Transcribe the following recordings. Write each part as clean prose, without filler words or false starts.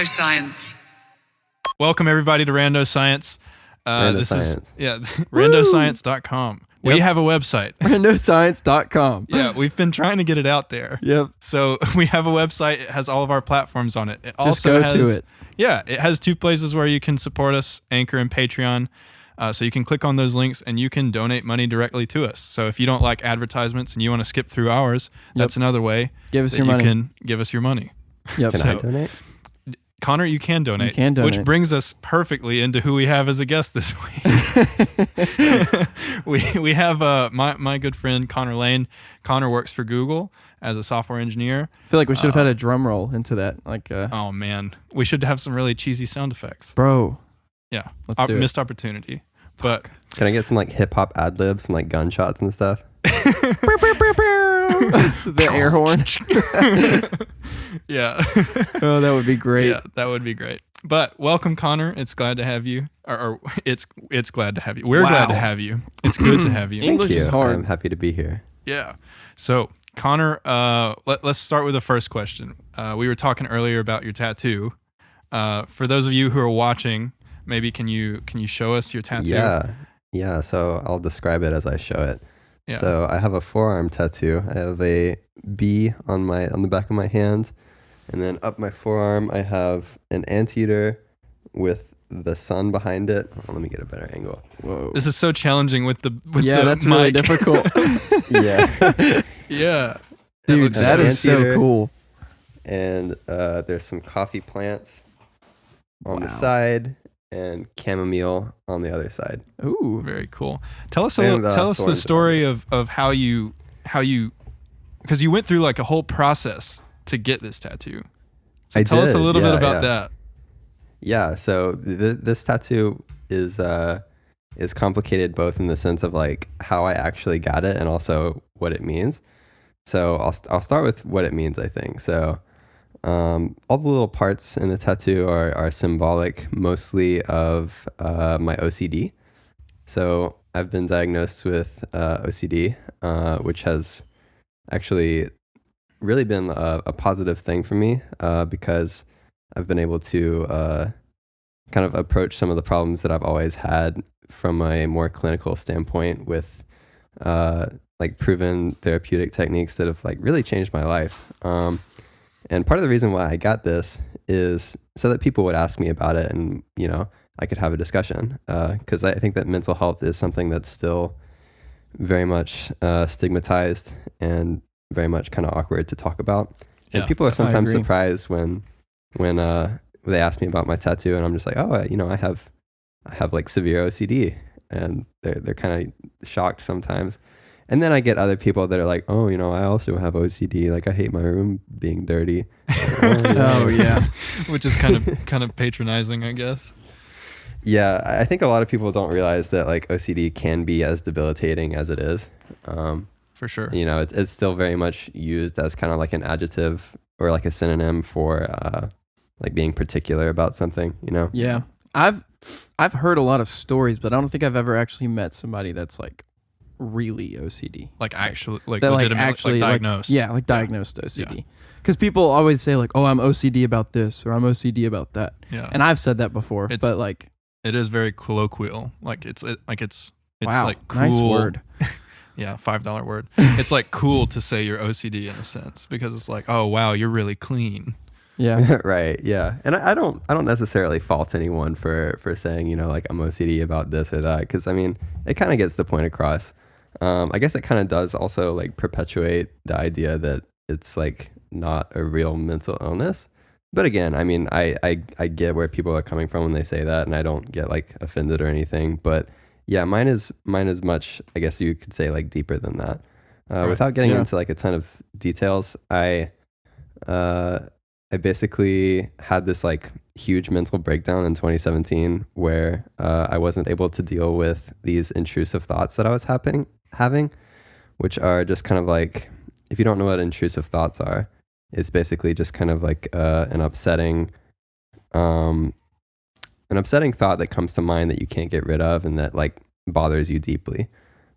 Science. Welcome everybody to Rando Science. Rando Science. randoscience.com. We Yep. have a website. randoscience.com. Yeah, we've been trying to get it out there. Yep. So we have a website. It has all of our platforms on it. It Just also go has, to it. Yeah, it has two places where you can support us, Anchor and Patreon. So you can click on those links and you can donate money directly to us. So if you don't like advertisements and you want to skip through ours, that's another way Give us that your you money. can give us your money. Yep. So- So, I donate? Connor, you can donate. You can donate. Which brings us perfectly into who we have as a guest this week. we have my good friend Connor Lane. Connor works for Google as a software engineer. I feel like we should have had a drum roll into that. Like, Oh man, we should have some really cheesy sound effects. bro. Yeah, Let's do it. missed opportunity. But Can I get some like hip hop ad libs, some like gunshots and stuff? The air horn. yeah, Oh, that would be great. yeah, that would be great. But welcome, Connor. It's glad to have you. Or it's glad to have you. We're glad to Wow. have you. It's good to have you. English Thank you. is hard. I'm happy to be here. Yeah. So, Connor, let's start with the first question. We were talking earlier about your tattoo. For those of you who are watching, maybe can you show us your tattoo? Yeah. So I'll describe it as I show it. Yeah. So I have a forearm tattoo. I have a bee on the back of my hand, and then up my forearm I have an anteater with the sun behind it. Oh, let me get a better angle. Whoa. This is so challenging with the Yeah, the that's really mic. difficult. Yeah. Yeah. Dude, looks that so is so anteater. cool. And there's some coffee plants on the Wow. side and chamomile on the other side. Ooh. Very cool. Tell us And, tell us the thorns story of how you because you went through like a whole process to get this tattoo. So I tell us a did, little bit yeah, about yeah. that. Yeah, so this tattoo is complicated both in the sense of like how I actually got it and also what it means. So I'll start with what it means, I think. So all the little parts in the tattoo are symbolic mostly of my OCD. So I've been diagnosed with OCD, which has actually really been a positive thing for me because I've been able to kind of approach some of the problems that I've always had from a more clinical standpoint with like proven therapeutic techniques that have like really changed my life. And part of the reason why I got this is so that people would ask me about it and, you know, I could have a discussion. Because I think that mental health is something that's still very much stigmatized and very much kind of awkward to talk about. And Yeah, people are sometimes agree. surprised when they ask me about my tattoo and I'm just like, oh, you know, I have like severe OCD, and they're kind of shocked sometimes. And then I get other people that are like, oh, you know, I also have OCD. Like I hate my room being dirty. Oh, yeah. Which is kind of patronizing, I guess. Yeah, I think a lot of people don't realize that like OCD can be as debilitating as it is. For sure. You know, it's still very much used as kind of like an adjective or like a synonym for like being particular about something, you know? Yeah. I've heard a lot of stories, but I don't think I've ever actually met somebody that's like really OCD. Like actually like That legitimately like diagnosed. Like diagnosed OCD. Because people always say like, oh, I'm OCD about this or I'm OCD about that. Yeah. And I've said that before, It's- but like, It is very colloquial. Like it's wow, like cool. nice word. Yeah, $5 word. It's like cool to say you're OCD in a sense because it's like, oh wow, you're really clean. Yeah. Right. Yeah. And I don't necessarily fault anyone for saying, you know, like I'm OCD about this or that. Cause I mean, it kind of gets the point across. I guess it kind of does also like perpetuate the idea that it's like not a real mental illness. But again, I mean, I get where people are coming from when they say that, and I don't get like offended or anything. But yeah, mine is much, I guess you could say, like deeper than that. Right. Without getting Yeah. into like a ton of details, I basically had this like huge mental breakdown in 2017 where I wasn't able to deal with these intrusive thoughts that I was having, which are just kind of like, if you don't know what intrusive thoughts are, it's basically just kind of like an upsetting thought that comes to mind that you can't get rid of and that like bothers you deeply.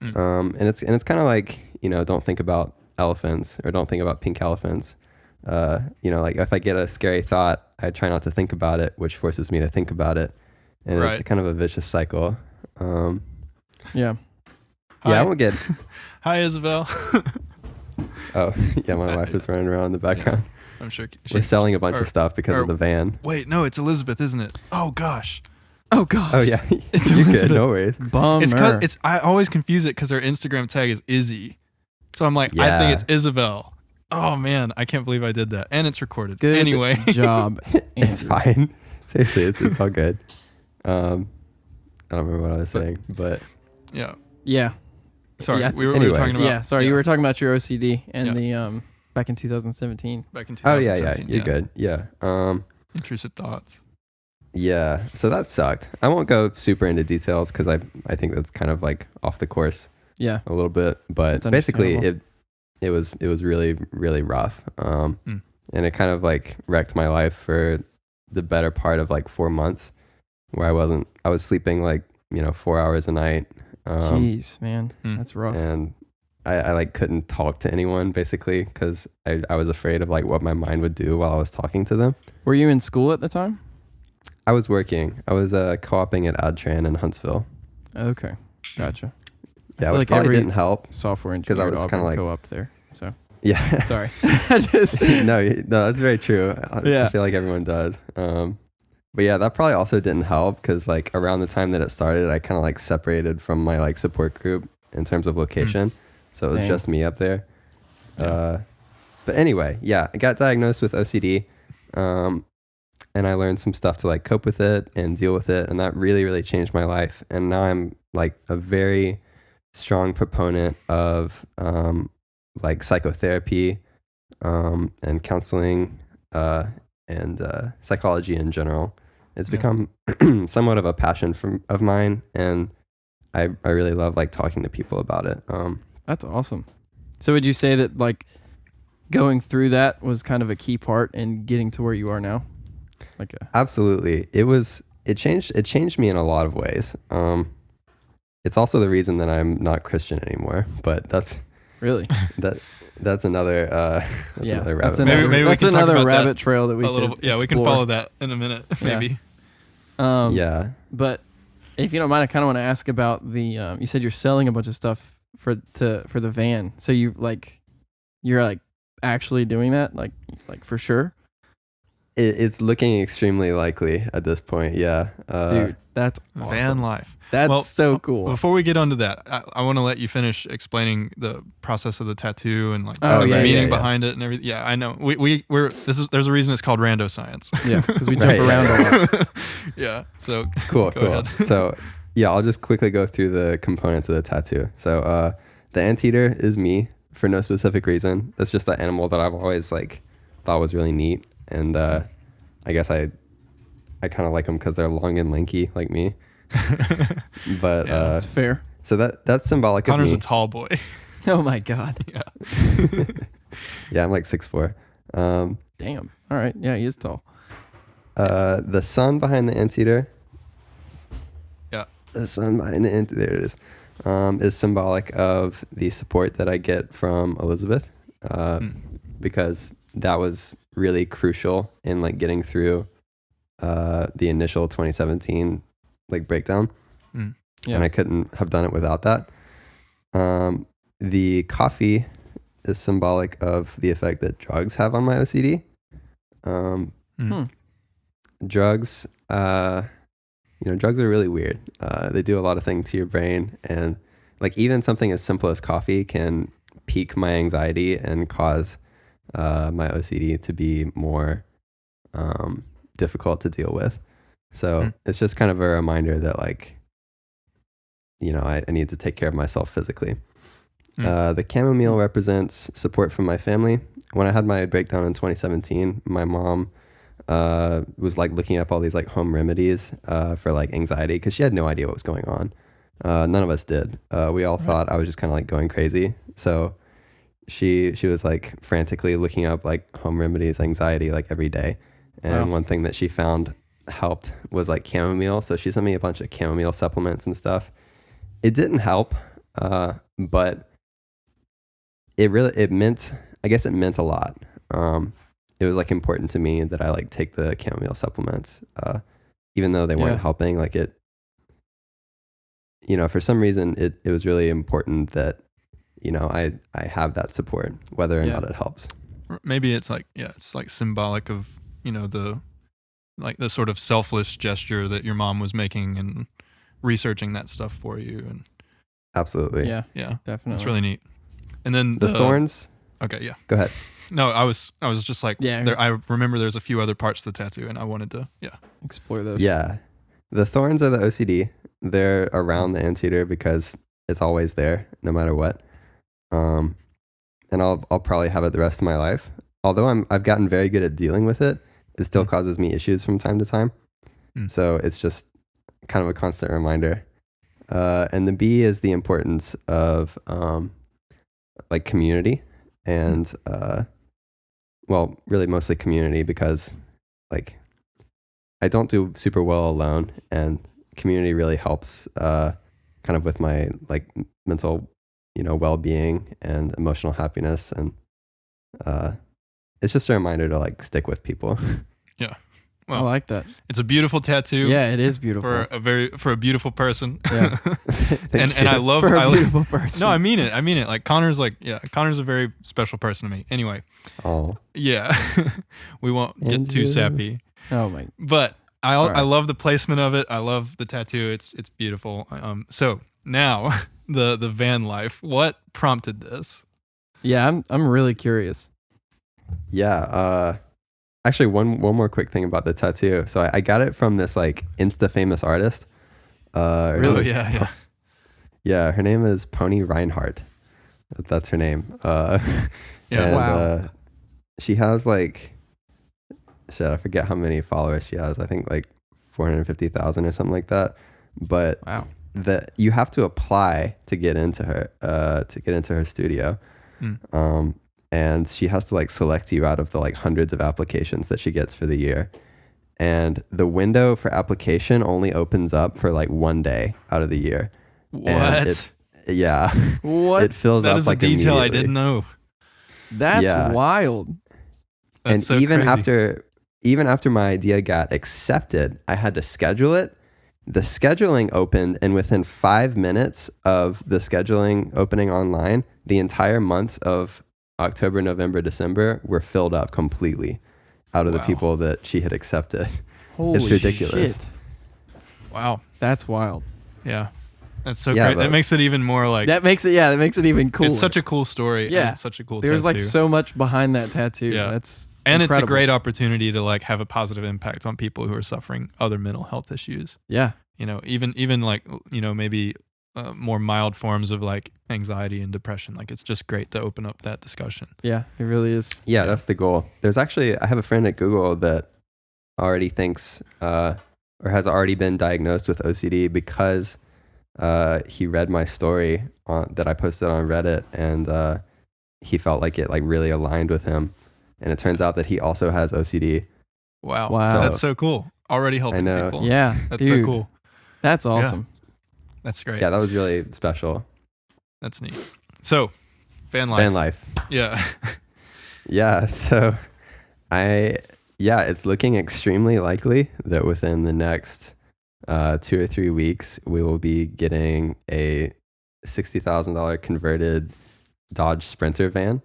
And it's kind of like, you know, don't think about elephants or don't think about pink elephants. Like if I get a scary thought, I try not to think about it, which forces me to think about it, and it's kind of a vicious cycle. Yeah. I won't get. Hi, Isabel. Oh, yeah, my wife is running around in the background. I'm sure We're selling a bunch of stuff because of the van. Wait, no, it's Elizabeth, isn't it? Oh gosh. Oh gosh. Oh yeah, It's you're Elizabeth. good. No worries. Bummer. I always confuse it because her Instagram tag is Izzy, so I'm like, I think it's Isabel. Oh man, I can't believe I did that, and it's recorded. Good Anyway, job. It's Andrew. fine. Seriously, it's all good. I don't remember what I was saying, but yeah. Yeah. Sorry, Yeah, we were anyways. talking about. Yeah. Sorry, you were talking about your OCD and Yeah. the back in 2017. back in oh 2017. yeah, you're good. Yeah. Intrusive thoughts. Yeah. So that sucked. I won't go super into details because I think that's kind of like off the course Yeah. a little bit, but That's basically understandable. it was really really rough. And it kind of like wrecked my life for the better part of like 4 months, where I was sleeping like 4 hours a night. Jeez, man, that's rough. And I like couldn't talk to anyone basically because I was afraid of like what my mind would do while I was talking to them. Were you in school at the time? I was working. I was co-oping at AdTran in Huntsville. Okay, gotcha. Yeah, feel which like probably every- didn't help. Software engineer 'Cause I was at kinda Auburn like- go up there. So Yeah. sorry. I just no, that's very true. Yeah. I feel like everyone does. But yeah, that probably also didn't help because like around the time that it started, I kind of like separated from my like support group in terms of location. So it was Dang. just me up there. But anyway, yeah, I got diagnosed with OCD. And I learned some stuff to like cope with it and deal with it. And that really, really changed my life. And now I'm like a very strong proponent of like psychotherapy and counseling and psychology in general. It's become somewhat of a passion of mine, and I really love like talking to people about it. That's awesome. So would you say that like going through that was kind of a key part in getting to where you are now? Like Absolutely, it changed me in a lot of ways. It's also the reason that I'm not Christian anymore, but that's really that's another another rabbit. that's hole. another, Maybe we that's can talk another about rabbit that trail that we a little. could Yeah, we can explore. follow that in a minute, maybe. Yeah. But if you don't mind, I kind of want to ask about the. You said you're selling a bunch of stuff for the van. So you're like actually doing that, like for sure, It's looking extremely likely at this point. Yeah. dude. That's Van awesome. life. That's Well, so cool. Before we get onto that, I want to let you finish explaining the process of the tattoo and like Oh, the yeah, meaning yeah. behind it and everything. Yeah, I know. We're there's a reason it's called rando science. Yeah, because we Right, jump around a lot. Yeah. So Cool. go ahead. So yeah, I'll just quickly go through the components of the tattoo. So the anteater is me for no specific reason. That's just that animal that I've always like thought was really neat, and I guess I kind of like them because they're long and lanky like me. But Yeah, That's fair. so that's symbolic Connor's of a me. tall boy. Oh my god. Yeah. Yeah, I'm like 6'4". Damn. All right. Yeah, he is tall. The sun behind the anteater. Yeah. The sun behind the anteater, there it is symbolic of the support that I get from Elizabeth, because that was really crucial in like getting through the initial 2017 like breakdown. Yeah. And I couldn't have done it without that. The coffee is symbolic of the effect that drugs have on my OCD. Drugs, drugs are really weird. They do a lot of things to your brain, and like even something as simple as coffee can pique my anxiety and cause my OCD to be more difficult to deal with. So it's just kind of a reminder that like, I need to take care of myself physically. The chamomile represents support from my family. When I had my breakdown in 2017, my mom was like looking up all these like home remedies for like anxiety because she had no idea what was going on. None of us did. We all thought I was just kind of like going crazy. So she was like frantically looking up like home remedies, anxiety like every day. And one thing that she found helped was like chamomile. So she sent me a bunch of chamomile supplements and stuff. It didn't help, but it meant a lot. it was like important to me that I like take the chamomile supplements, even though they weren't Yeah. helping. Like it, for some reason, it was really important that, I have that support, whether or Yeah. not it helps. Maybe it's like, it's like symbolic of, the sort of selfless gesture that your mom was making and researching that stuff for you. And Absolutely. Yeah, yeah, definitely. it's really neat. And then The thorns. Okay, yeah. Go ahead. No, I was just like, Yeah, I remember there's a few other parts to the tattoo, and I wanted to, explore those. Yeah. The thorns are the OCD. They're around the anteater because it's always there, no matter what. And I'll probably have it the rest of my life. Although I've gotten very good at dealing with it, it still causes me issues from time to time. So it's just kind of a constant reminder. And the B is the importance of like community and really mostly community, because like I don't do super well alone, and community really helps kind of with my like mental well-being and emotional happiness, and it's just a reminder to like stick with people. I well, like that. it's a beautiful tattoo. Yeah, it is beautiful. For a beautiful person. Yeah. and I love For a beautiful person. No, I mean it. Like Connor's Connor's a very special person to me. Anyway, Oh, yeah, we won't get too Andrew. sappy, Oh my. but I right. love the placement of it. I love the tattoo. It's beautiful. So now the van life. What prompted this? Yeah, I'm really curious. yeah. Actually, one more quick thing about the tattoo. So I got it from this like Insta famous artist. Her name Really? is- Yeah. Yeah, her name is Pony Reinhardt. That's her name. Yeah. And, Wow. she has like, I forget how many followers she has. I think like 450,000 or something like that. But Wow. you have to apply to get into her studio. And she has to like select you out of the like hundreds of applications that she gets for the year. And the window for application only opens up for like one day out of the year. And What? Yeah. What? It fills That up is a like detail I immediately. didn't know. That's Yeah. wild. That's And so even crazy. after my idea got accepted, I had to schedule it. The scheduling opened, and within 5 minutes of the scheduling opening online, the entire months of October, November, December were filled up completely out of the Wow. people that she had accepted. Holy ridiculous. shit. Wow. That's wild. Yeah. That's so Yeah, great. but- That makes it even more like That makes it even cooler. it's such a cool story. and Yeah. it's such a cool There's like tattoo. so much behind that tattoo. Yeah. That's And incredible. it's a great opportunity to like have a positive impact on people who are suffering other mental health issues. Yeah. Even like maybe more mild forms of like anxiety and depression. Like it's just great to open up that discussion. Yeah, it really is. Yeah, that's the goal. There's actually, I have a friend at Google that already thinks or has already been diagnosed with OCD because he read my story that I posted on Reddit, and he felt like it like really aligned with him. And it turns out that he also has OCD. Wow. Wow. That's so cool. Already helping know. people. Yeah. That's dude, so cool. That's awesome. That's great. Yeah, that was really special. That's neat. So, van life. Van life. Yeah. Yeah, so it's looking extremely likely that within the next 2 or 3 weeks, we will be getting a $60,000 converted Dodge Sprinter van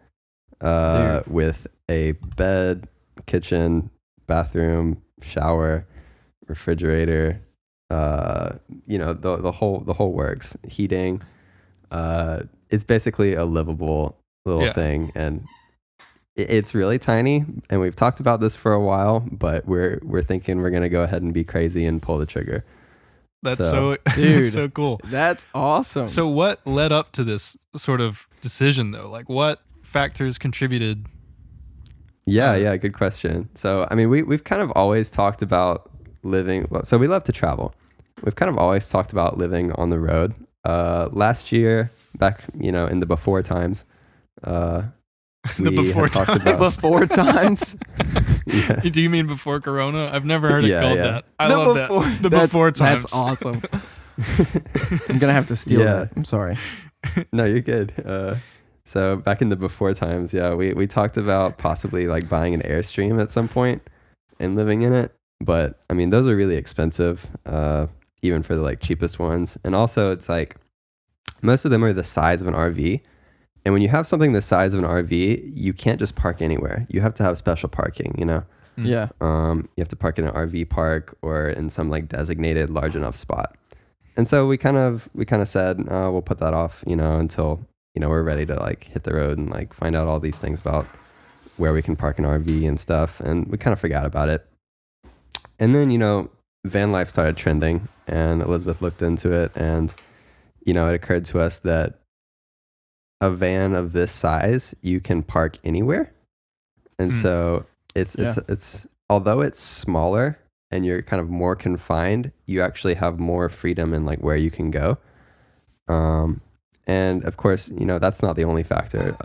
with a bed, kitchen, bathroom, shower, refrigerator, the whole works. Heating. It's basically a livable little Yeah. thing, and it's really tiny. And we've talked about this for a while, but we're thinking we're gonna go ahead and be crazy and pull the trigger. That's So- Dude. that's so cool. That's awesome. So what led up to this sort of decision though? Like what factors contributed? Yeah, good question. So, I mean, we've kind of always talked about living. So we love to travel. We've kind of always talked about living on the road. Last year, back in the before times, The we before had talked time. about before times. yeah, Do you mean before Corona? I've never heard it Yeah, called yeah. that. I love that. The That's- before times. That's awesome. I'm gonna have to steal Yeah. that. I'm sorry. no, you're good. So back in the before times, yeah, we talked about possibly like buying an Airstream at some point and living in it. But I mean, those are really expensive, even for the like cheapest ones. And also, it's like most of them are the size of an RV. And when you have something the size of an RV, you can't just park anywhere. You have to have special parking, you know? Yeah. You have to park in an RV park or in some like designated large enough spot. And so we kind of said, we'll put that off, you know, until, you know, we're ready to like hit the road and like find out all these things about where we can park an RV and stuff. And we kind of forgot about it. And then, you know, van life started trending and Elizabeth looked into it, and, you know, it occurred to us that a van of this size, you can park anywhere. And so it's although it's smaller and you're kind of more confined, you actually have more freedom in like where you can go. And of course, you know, that's not the only factor.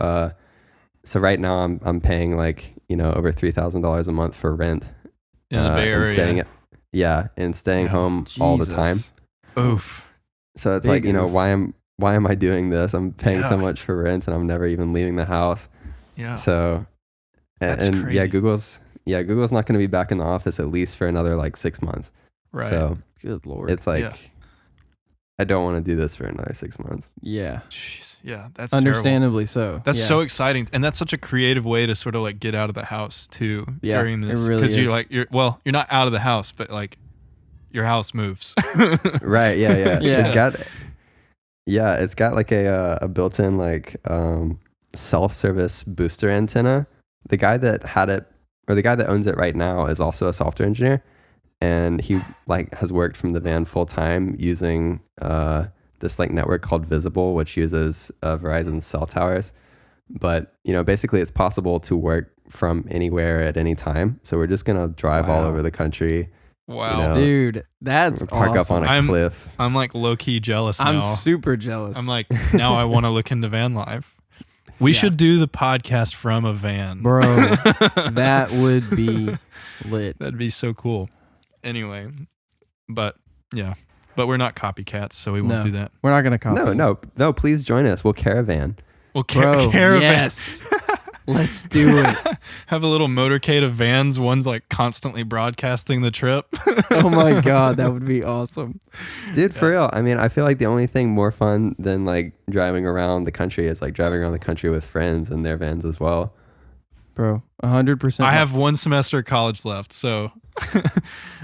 So right now I'm paying like, you know, over $3,000 a month for rent in the Bay Area. And staying home all the time. Oof. So it's like, you know, why am I doing this? I'm paying so much for rent and I'm never even leaving the house. Yeah. So That's crazy. Google's not going to be back in the office at least for another like 6 months. Right. So good Lord. it's like, I don't want to do this for another 6 months. Yeah. Jeez. Yeah. That's understandably terrible. so. That's so exciting. And that's such a creative way to sort of like get out of the house too during this. It really Because is. you're not out of the house, but like your house moves. Right. Yeah. Yeah. It's got like a built-in like self-service booster antenna. The guy that had it, or the guy that owns it right now, is also a software engineer, and he like has worked from the van full time using this like network called Visible, which uses Verizon's cell towers. But you know, basically, it's possible to work from anywhere at any time. So we're just gonna drive all over the country. Wow. You know, Dude, that's park awesome. up on a cliff. I'm like low key jealous now. I'm super jealous. I'm like, now I want to look into van life. We should do the podcast from a van. Bro, that would be lit. That'd be so cool. Anyway, but we're not copycats, so we won't do that. We're not going to copy. No, please join us. We'll caravan. We'll Bro, caravan. yes. Let's do it. Have a little motorcade of vans. One's like constantly broadcasting the trip. Oh my God, that would be awesome. Dude, for real. I mean, I feel like the only thing more fun than like driving around the country is like driving around the country with friends in their vans as well. Bro, 100%. I have 1 semester of college left, so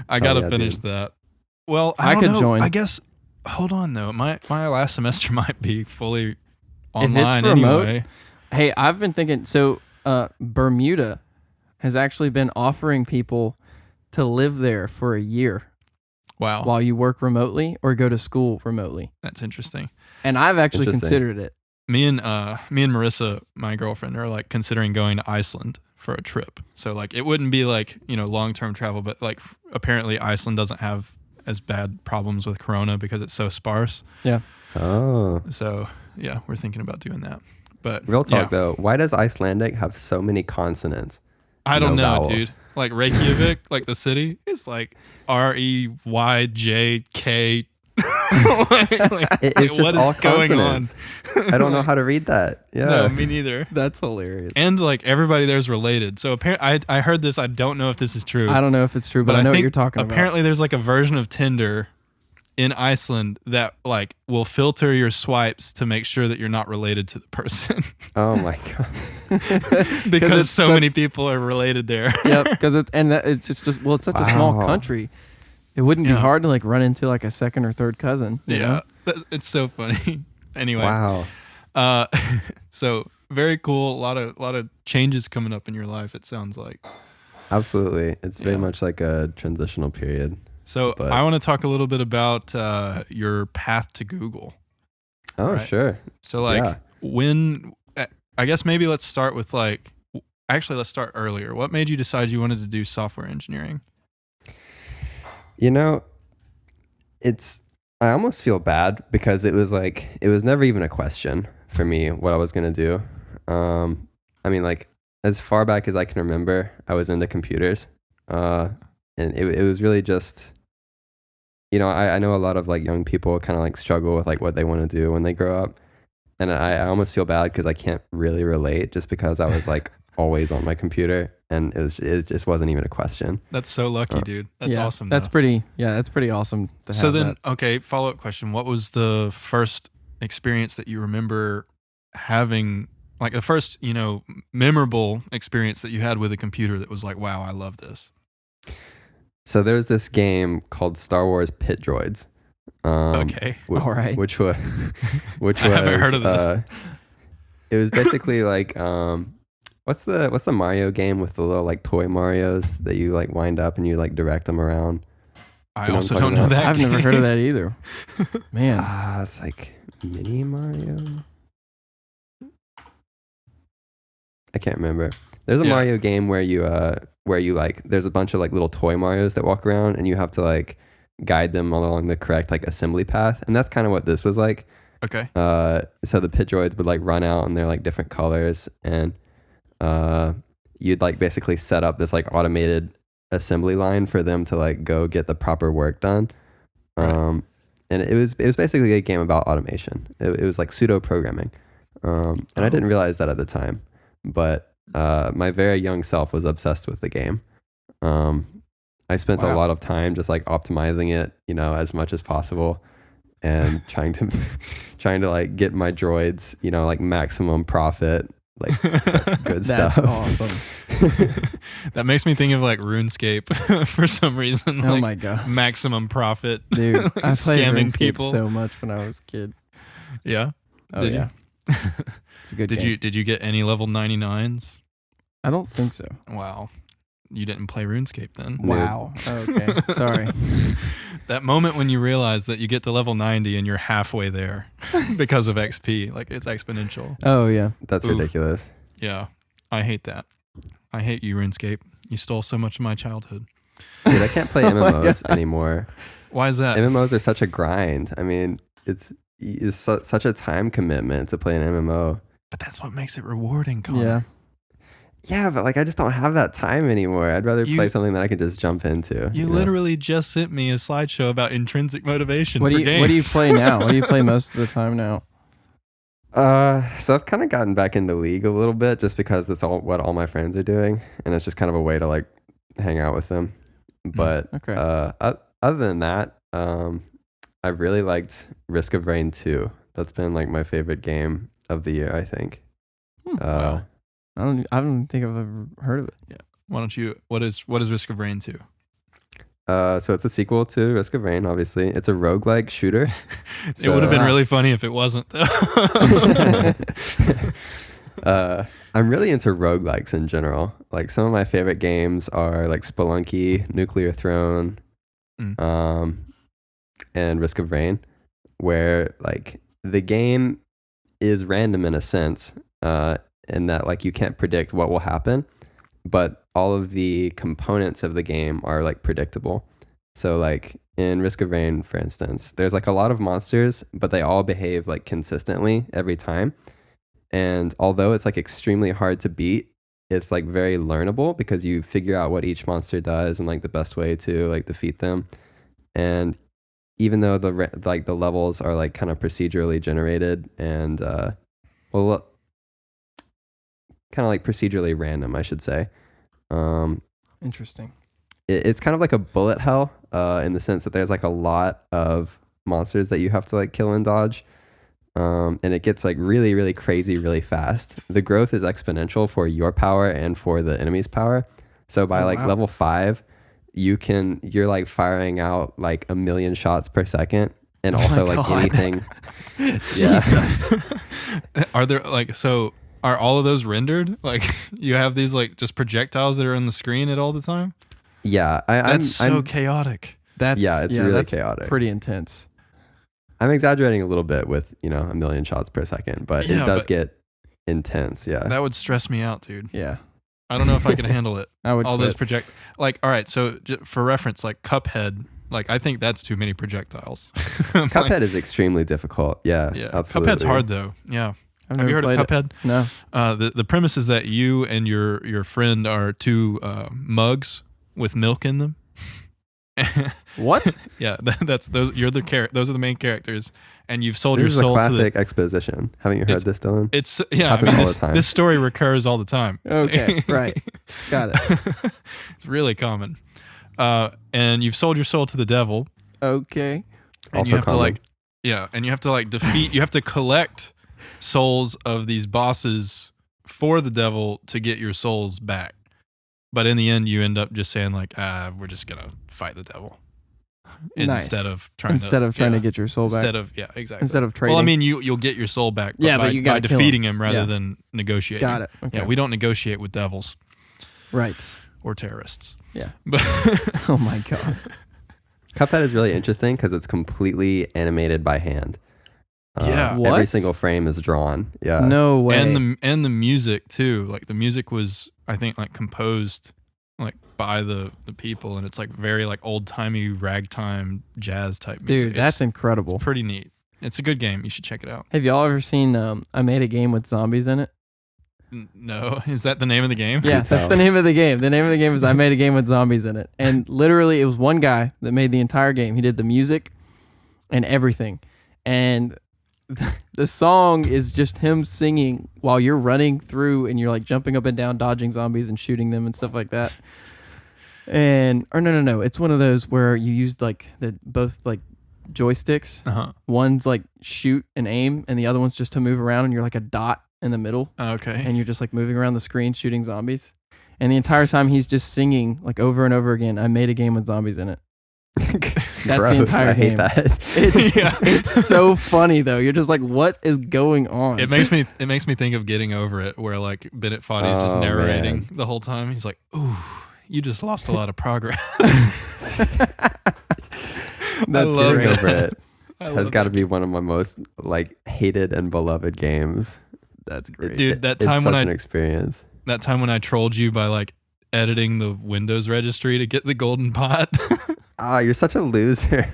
I got to finish that. Well, I could know. join. I guess, hold on though. My last semester might be fully If online it's remote, anyway. Hey, I've been thinking, so Bermuda has actually been offering people to live there for a year. Wow. While you work remotely or go to school remotely. That's interesting. And I've actually considered it. Me and Marissa, my girlfriend, are like considering going to Iceland for a trip. So like it wouldn't be like, you know, long-term travel, but like apparently Iceland doesn't have as bad problems with corona because it's so sparse. Yeah. Oh. So yeah, we're thinking about doing that. But real talk though, why does Icelandic have so many consonants? I don't know, vowels? dude. Like Reykjavik, like the city, it's like REYJK. It's just what is all going consonants. I don't know how to read that. Yeah. No, me neither. That's hilarious. And like everybody there's related. So apparently, I heard this. I don't know if this is true. I don't know if it's true, but I know what you're talking about. Apparently, there's like a version of Tinder in Iceland that like will filter your swipes to make sure that you're not related to the person. Oh my God. Because so many people are related there. Yep. Because it's just it's such a small country. It wouldn't be hard to like run into like a second or third cousin. You know? It's so funny. Anyway. Wow. So very cool. A lot of changes coming up in your life. It sounds like. Absolutely. It's very much like a transitional period. So I want to talk a little bit about your path to Google. Oh, right? Sure. So like when, I guess maybe let's start with like, actually let's start earlier. What made you decide you wanted to do software engineering? You know, I almost feel bad because it was never even a question for me what I was going to do. I mean, like as far back as I can remember, I was into computers. And it was really just, you know, I know a lot of like young people kind of like struggle with like what they want to do when they grow up. and I almost feel bad because I can't really relate just because I was like always on my computer, and it just wasn't even a question. That's so lucky, dude. That's yeah, awesome. That's though. pretty. Yeah, that's pretty awesome. To So have then, that. okay, follow up question: what was the first experience that you remember having? Like the first, memorable experience that you had with a computer that was like, wow, I love this. So there's this game called Star Wars Pit Droids. Okay. All right. Which was I haven't heard of this. It was basically like what's the Mario game with the little like toy Marios that you like wind up and you like direct them around? I You know also what I'm don't know talking that. I've never heard of that either. Man, It's like Mini Mario. I can't remember. There's a Yeah. Mario game where you like there's a bunch of like little toy Marios that walk around and you have to like guide them along the correct like assembly path, and that's kind of what this was like. Okay. So the pit droids would like run out and they're like different colors, and you'd like basically set up this like automated assembly line for them to like go get the proper work done. Right. And it was basically a game about automation. It was like pseudo programming, and I didn't realize that at the time, but my very young self was obsessed with the game. I spent a lot of time just like optimizing it, as much as possible, and trying to like get my droids, like maximum profit. Like that's good that's stuff. awesome. That makes me think of like RuneScape for some reason. Oh like my god, maximum profit. dude! I played Scamming RuneScape people. so much when I was a kid. Yeah. Oh Did yeah, you? it's a good Did game. you get any level 99s? I don't think so. Wow. You didn't play RuneScape then. No. Wow. Okay. Sorry. That moment when you realize that you get to level 90 and you're halfway there because of XP, like it's exponential. Oh yeah. That's Oof. ridiculous. Yeah. I hate that. I hate you, RuneScape. You stole so much of my childhood. Dude, I can't play Oh my MMOs God. anymore. Why is that? MMOs are such a grind. I mean, it's such a time commitment to play an MMO. But that's what makes it rewarding, Connor. Yeah. Yeah, but like I just don't have that time anymore. I'd rather You- play something that I can just jump into. You know? literally just sent me a slideshow about intrinsic motivation What for do you games. What do you play now? What do you play most of the time now? So I've kind of gotten back into League a little bit just because that's what all my friends are doing, and it's just kind of a way to like hang out with them. But Okay. other than that, I've really liked Risk of Rain 2. That's been like my favorite game of the year, I think. Wow. I don't think I've ever heard of it. Why don't you? What is Risk of Rain 2? So it's a sequel to Risk of Rain, obviously. It's a roguelike shooter. It would have been really funny if it wasn't, though. I'm really into roguelikes in general. Like some of my favorite games are like Spelunky, Nuclear Throne, and Risk of Rain, where like the game is random in a sense, in that like you can't predict what will happen, but all of the components of the game are like predictable. So like in Risk of Rain, for instance, there's like a lot of monsters, but they all behave like consistently every time. And although it's like extremely hard to beat, it's like very learnable because you figure out what each monster does and like the best way to like defeat them. And even though the levels are like kind of procedurally generated and kind of like procedurally random, I should say. Interesting. It's kind of like a bullet hell in the sense that there's like a lot of monsters that you have to like kill and dodge. And it gets like really, really crazy really fast. The growth is exponential for your power and for the enemy's power. So by level 5, you're like firing out like 1 million shots per second. And also like God. anything. Jesus. Are there are all of those rendered? Like you have these like just projectiles that are on the screen at all the time? Yeah. That's so chaotic. It's really that's chaotic. Pretty intense. I'm exaggerating a little bit with, 1 million shots per second, but it does get intense. Yeah. That would stress me out, dude. Yeah. I don't know if I could handle it. I would all quit. those like, all right, so for reference, like Cuphead, like I think that's too many projectiles. Cuphead is extremely difficult. Yeah. Absolutely. Cuphead's hard though. Yeah. I've Have you never heard of played it. Cuphead? No. The premise is that you and your friend are two mugs with milk in them, What? Yeah, that's those. You're the those are the main characters, and you've sold This your is a soul to classic exposition. Haven't you heard this, Dylan? It's yeah. I Happens mean, all the time. this story recurs all the time. Okay, right. Got it. It's really common. And you've sold your soul to the devil, Okay. and Also you have common. and you have to like defeat. You have to collect souls of these bosses for the devil to get your souls back. But in the end, you end up just saying like, we're just gonna fight the devil Nice. instead of trying to get your soul back. Exactly. Instead of trading. Well, I mean, you'll get your soul back. But Yeah, by, but you by gotta kill defeating him rather Yeah. than negotiating. Got it. Okay. Yeah, we don't negotiate with devils Right. or terrorists. Yeah. But Oh my god. Cuphead is really interesting because it's completely animated by hand. Yeah. Every What? single frame is drawn. Yeah. No way. and the music too. Like the music was, I think, like composed like by the people, and it's like very like old timey ragtime jazz type music. Dude, that's incredible. It's pretty neat. It's a good game. You should check it out. Have y'all ever seen I Made a Game with Zombies in it? No, is that the name of the game? Yeah, that's tell. the name of the game. The name of the game is I Made a Game with Zombies in it. And literally it was one guy that made the entire game. He did the music and everything. And the song is just him singing while you're running through and you're like jumping up and down, dodging zombies and shooting them and stuff like that. And or no, it's one of those where you use like both like joysticks. Uh-huh. One's like shoot and aim, and the other one's just to move around, and you're like a dot in the middle, Okay. and you're just like moving around the screen shooting zombies. And the entire time he's just singing like over and over again, I made a game with zombies in it. That's Gross, the entire I hate game. that. It's Yeah. it's so funny though. You're just like, what is going on? It makes me think of Getting Over It, where like Bennett Foddy's just Oh, narrating man. the whole time. He's like, "Ooh, you just lost a lot of progress." That's love Getting great. Over It I has love got to that. be one of my most like hated and beloved games. That's great. Dude, that It's time when such I an experience. that time when I trolled you by like editing the Windows registry to get the golden pot. Ah, you're such a loser.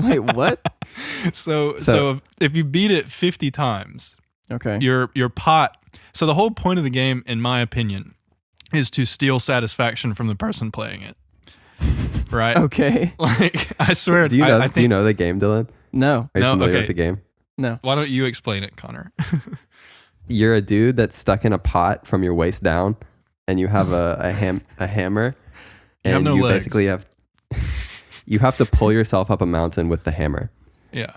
Wait, what? So if you beat it 50 times, Okay. your pot. So the whole point of the game, in my opinion, is to steal satisfaction from the person playing it. Right? Okay. Like I swear. Do you know? I Do you know the game, Dylan? No. Are you No, familiar okay. with the game? No. Why don't you explain it, Connor? You're a dude that's stuck in a pot from your waist down, and you have a hammer, You have and no you legs. basically have you have to pull yourself up a mountain with the hammer. Yeah.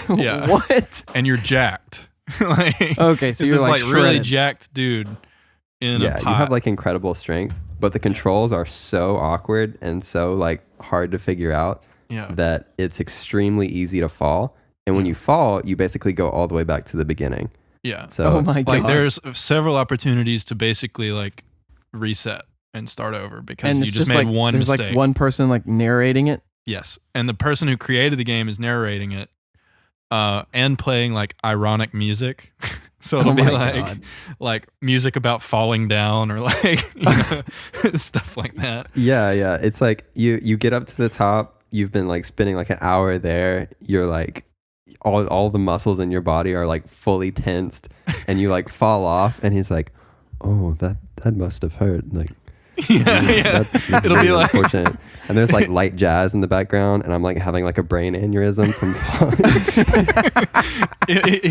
Yeah. What? And you're jacked. Like, Okay, so it's you're this like, like really shredded. jacked dude in Yeah, a pot. you have like incredible strength, but the controls are so awkward and so like hard to figure out yeah. that it's extremely easy to fall. And when you fall, you basically go all the way back to the beginning. Yeah. So Oh my god. Like there's several opportunities to basically like reset and start over because and you it's just made like, one there's mistake. like one person like narrating it. Yes. And the person who created the game is narrating it and playing like ironic music. So it'll Oh be my like God. like music about falling down or like you know, stuff like that. Yeah. It's like you get up to the top, you've been like spending like an hour there, you're like all the muscles in your body are like fully tensed, and you like fall off, and he's like, "Oh, that must have hurt." Like, Yeah. that's It'll be like unfortunate. And there's like light jazz in the background, and I'm like having like a brain aneurysm from falling.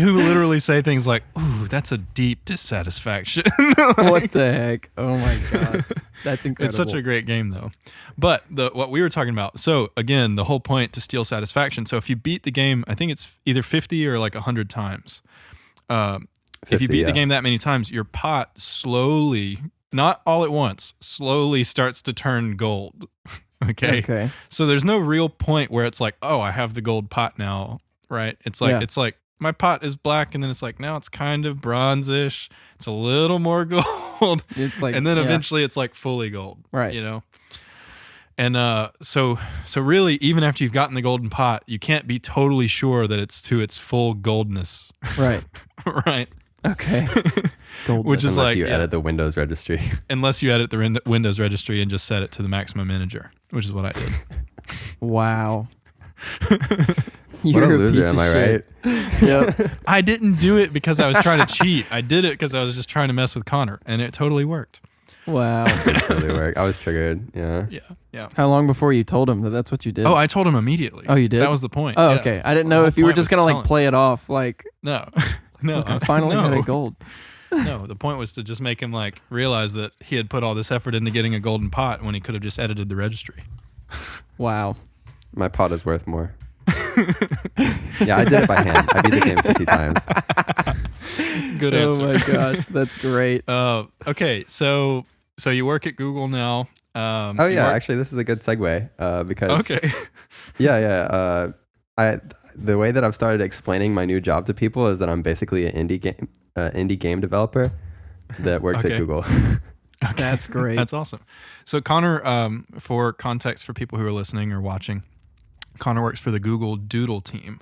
who literally say things like, "Ooh, that's a deep dissatisfaction." What the heck? Oh my god. That's incredible. It's such a great game though. But what we were talking about, so again, the whole point to steal satisfaction. So if you beat the game, I think it's either 50 or like 100 times. If you 50, beat yeah. the game that many times, your pot slowly, not all at once, slowly starts to turn gold. Okay. So there's no real point where it's like, oh, I have the gold pot now, right? It's like my pot is black, and then it's like now it's kind of bronzish. It's a little more gold. It's like and then yeah. eventually it's like fully gold. Right. You know? And so really, even after you've gotten the golden pot, you can't be totally sure that it's to its full goldness. Right. Right. Okay. Gold. Which is Unless like, you yeah. edit the Windows registry. Unless you edit the Windows registry and just set it to the maximum integer, which is what I did. Wow. What a You're loser, piece am of I shit. right? Yep. I didn't do it because I was trying to cheat. I did it because I was just trying to mess with Connor, and it totally worked. Wow. It totally work. I was triggered. Yeah. Yeah. How long before you told him that that's what you did? Oh, I told him immediately. Oh, you did? That was the point. Oh, Yeah. okay. I didn't The know whole if you were point just was gonna like telling- play it off like, No, no. look, I finally no. had a gold. No, the point was to just make him like realize that he had put all this effort into getting a golden pot when he could have just edited the registry. Wow. My pot is worth more. Yeah, I did it by hand. I beat the game 50 times. Good answer. Oh my gosh, that's great. Okay, so you work at Google now. Oh you yeah, work- actually, this is a good segue because Okay. the way that I've started explaining my new job to people is that I'm basically an indie game developer that works Okay. at Google. That's great. That's awesome. So Connor, for context for people who are listening or watching, Connor works for the Google Doodle team.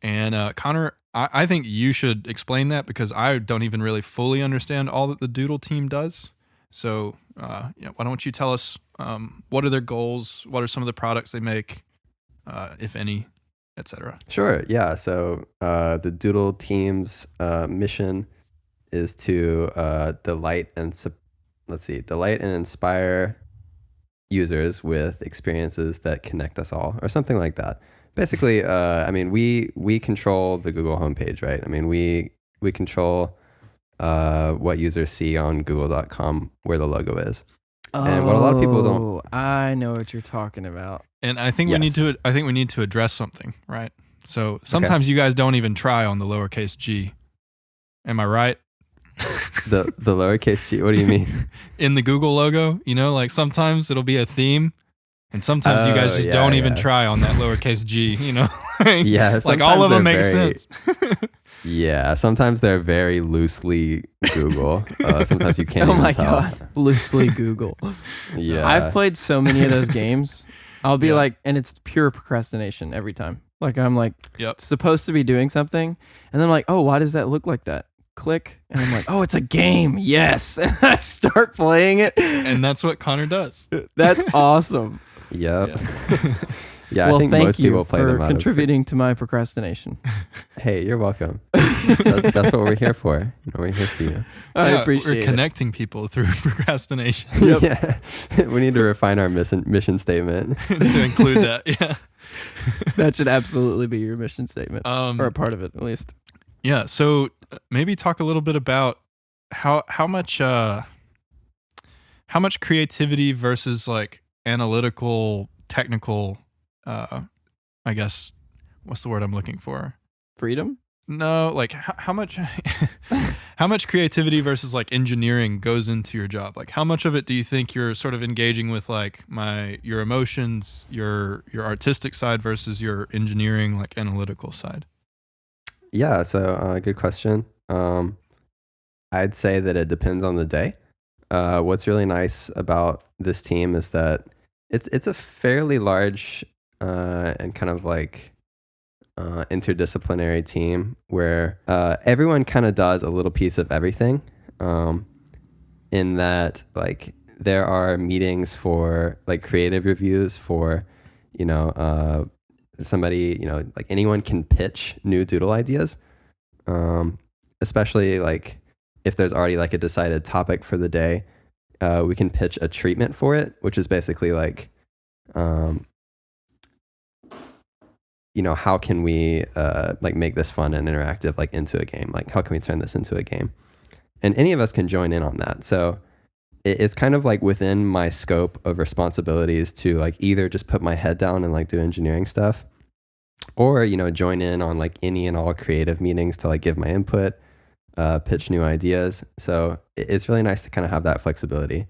And Connor, I think you should explain that because I don't even really fully understand all that the Doodle team does. So why don't you tell us what are their goals? What are some of the products they make, if any, etc. Sure. Yeah. So the Doodle team's mission is to delight and inspire users with experiences that connect us all, or something like that. Basically, we control the Google homepage, right? I mean, we control what users see on Google.com where the logo is. And what a lot of people don't- Oh, I know what you're talking about. And I think Yes. we need to address something, right? So sometimes you guys don't even try on the lowercase g. Am I right? The lowercase g. What do you mean? In the Google logo, like sometimes it'll be a theme, and sometimes you guys just yeah, don't even yeah. try on that lowercase g. Yeah, like all sometimes of them they're make very- sense. Yeah, sometimes they're very loosely Google. Sometimes you can't Oh even my tell. god, loosely Google. Yeah. I've played so many of those games. I'll be Yeah. like, and it's pure procrastination every time. Like I'm like Yep. supposed to be doing something, and then I'm like, oh, why does that look like that? Click, and I'm like, oh, it's a game. Yes, and I start playing it. And that's what Connor does. That's awesome. Yep. Yeah. Yeah, Well, I think thank most you people play for them out contributing to my procrastination. Hey, you're welcome. That's what we're here for. We're here for you. I Yeah, appreciate we're it. connecting people through procrastination Yeah. We need to refine our mission statement. to include that. Yeah. That should absolutely be your mission statement, or a Um, part of it at least. yeah. So maybe talk a little bit about how much creativity versus like analytical, technical, I guess, what's the word I'm looking for? Freedom. No, like how much how much creativity versus like engineering goes into your job? Like how much of it do you think you're sort of engaging with like your emotions, your artistic side versus your engineering like analytical side? Yeah, so good question. I'd say that it depends on the day. What's really nice about this team is that it's a fairly large and kind of like interdisciplinary team where everyone kind of does a little piece of everything. In that, like, there are meetings for like creative reviews for, somebody, like anyone can pitch new doodle ideas. Especially like if there's already like a decided topic for the day, we can pitch a treatment for it, which is basically like, how can we like make this fun and interactive like into a game? Like how can we turn this into a game? And any of us can join in on that. So it's kind of like within my scope of responsibilities to like either just put my head down and like do engineering stuff, or join in on like any and all creative meetings to like give my input, pitch new ideas. So it's really nice to kind of have that flexibility.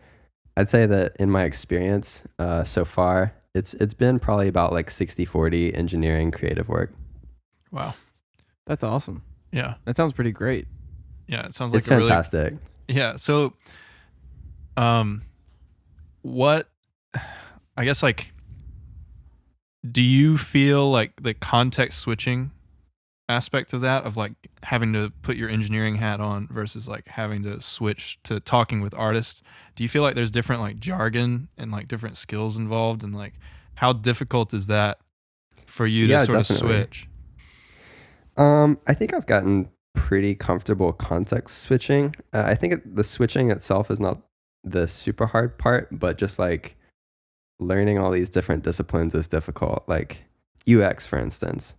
I'd say that in my experience so far, it's been probably about like 60-40 engineering creative work. Wow. That's awesome. Yeah. That sounds pretty great. Yeah. It sounds like It's a really fantastic. Yeah. So, what, I guess, like, do you feel like the context switching aspect of that, of like having to put your engineering hat on versus like having to switch to talking with artists? Do you feel like there's different like jargon and like different skills involved, and like how difficult is that for you to Yeah, sort definitely. of switch? I think I've gotten pretty comfortable context switching. I think the switching itself is not the super hard part, but just like learning all these different disciplines is difficult. Like UX, for instance.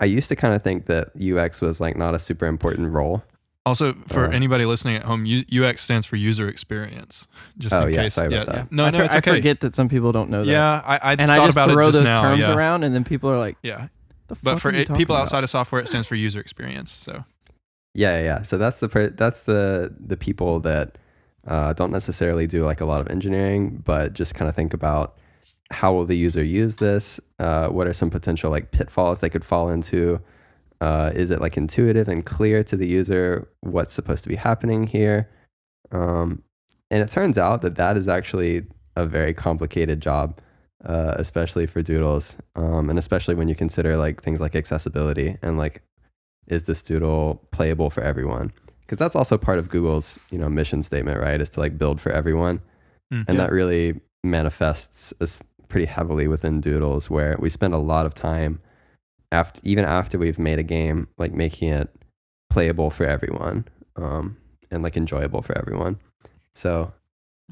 I used to kind of think that UX was like not a super important role. Also, for anybody listening at home, UX stands for user experience. Just in case. Sorry about that. Yeah. No, it's okay. I forget that some people don't know that. Yeah, I and thought I just about throw it just those now. terms Yeah. around, and then people are like, Yeah. the fuck But for are you talking people about? outside of software, it stands for user experience. So Yeah. So that's the people that don't necessarily do like a lot of engineering, but just kind of think about how will the user use this? What are some potential like pitfalls they could fall into? Is it like intuitive and clear to the user what's supposed to be happening here? And it turns out that is actually a very complicated job, especially for doodles, and especially when you consider like things like accessibility and like, is this doodle playable for everyone? Because that's also part of Google's mission statement, right? Is to like build for everyone, and that really manifests as pretty heavily within doodles, where we spend a lot of time even after we've made a game, like making it playable for everyone, and like enjoyable for everyone. So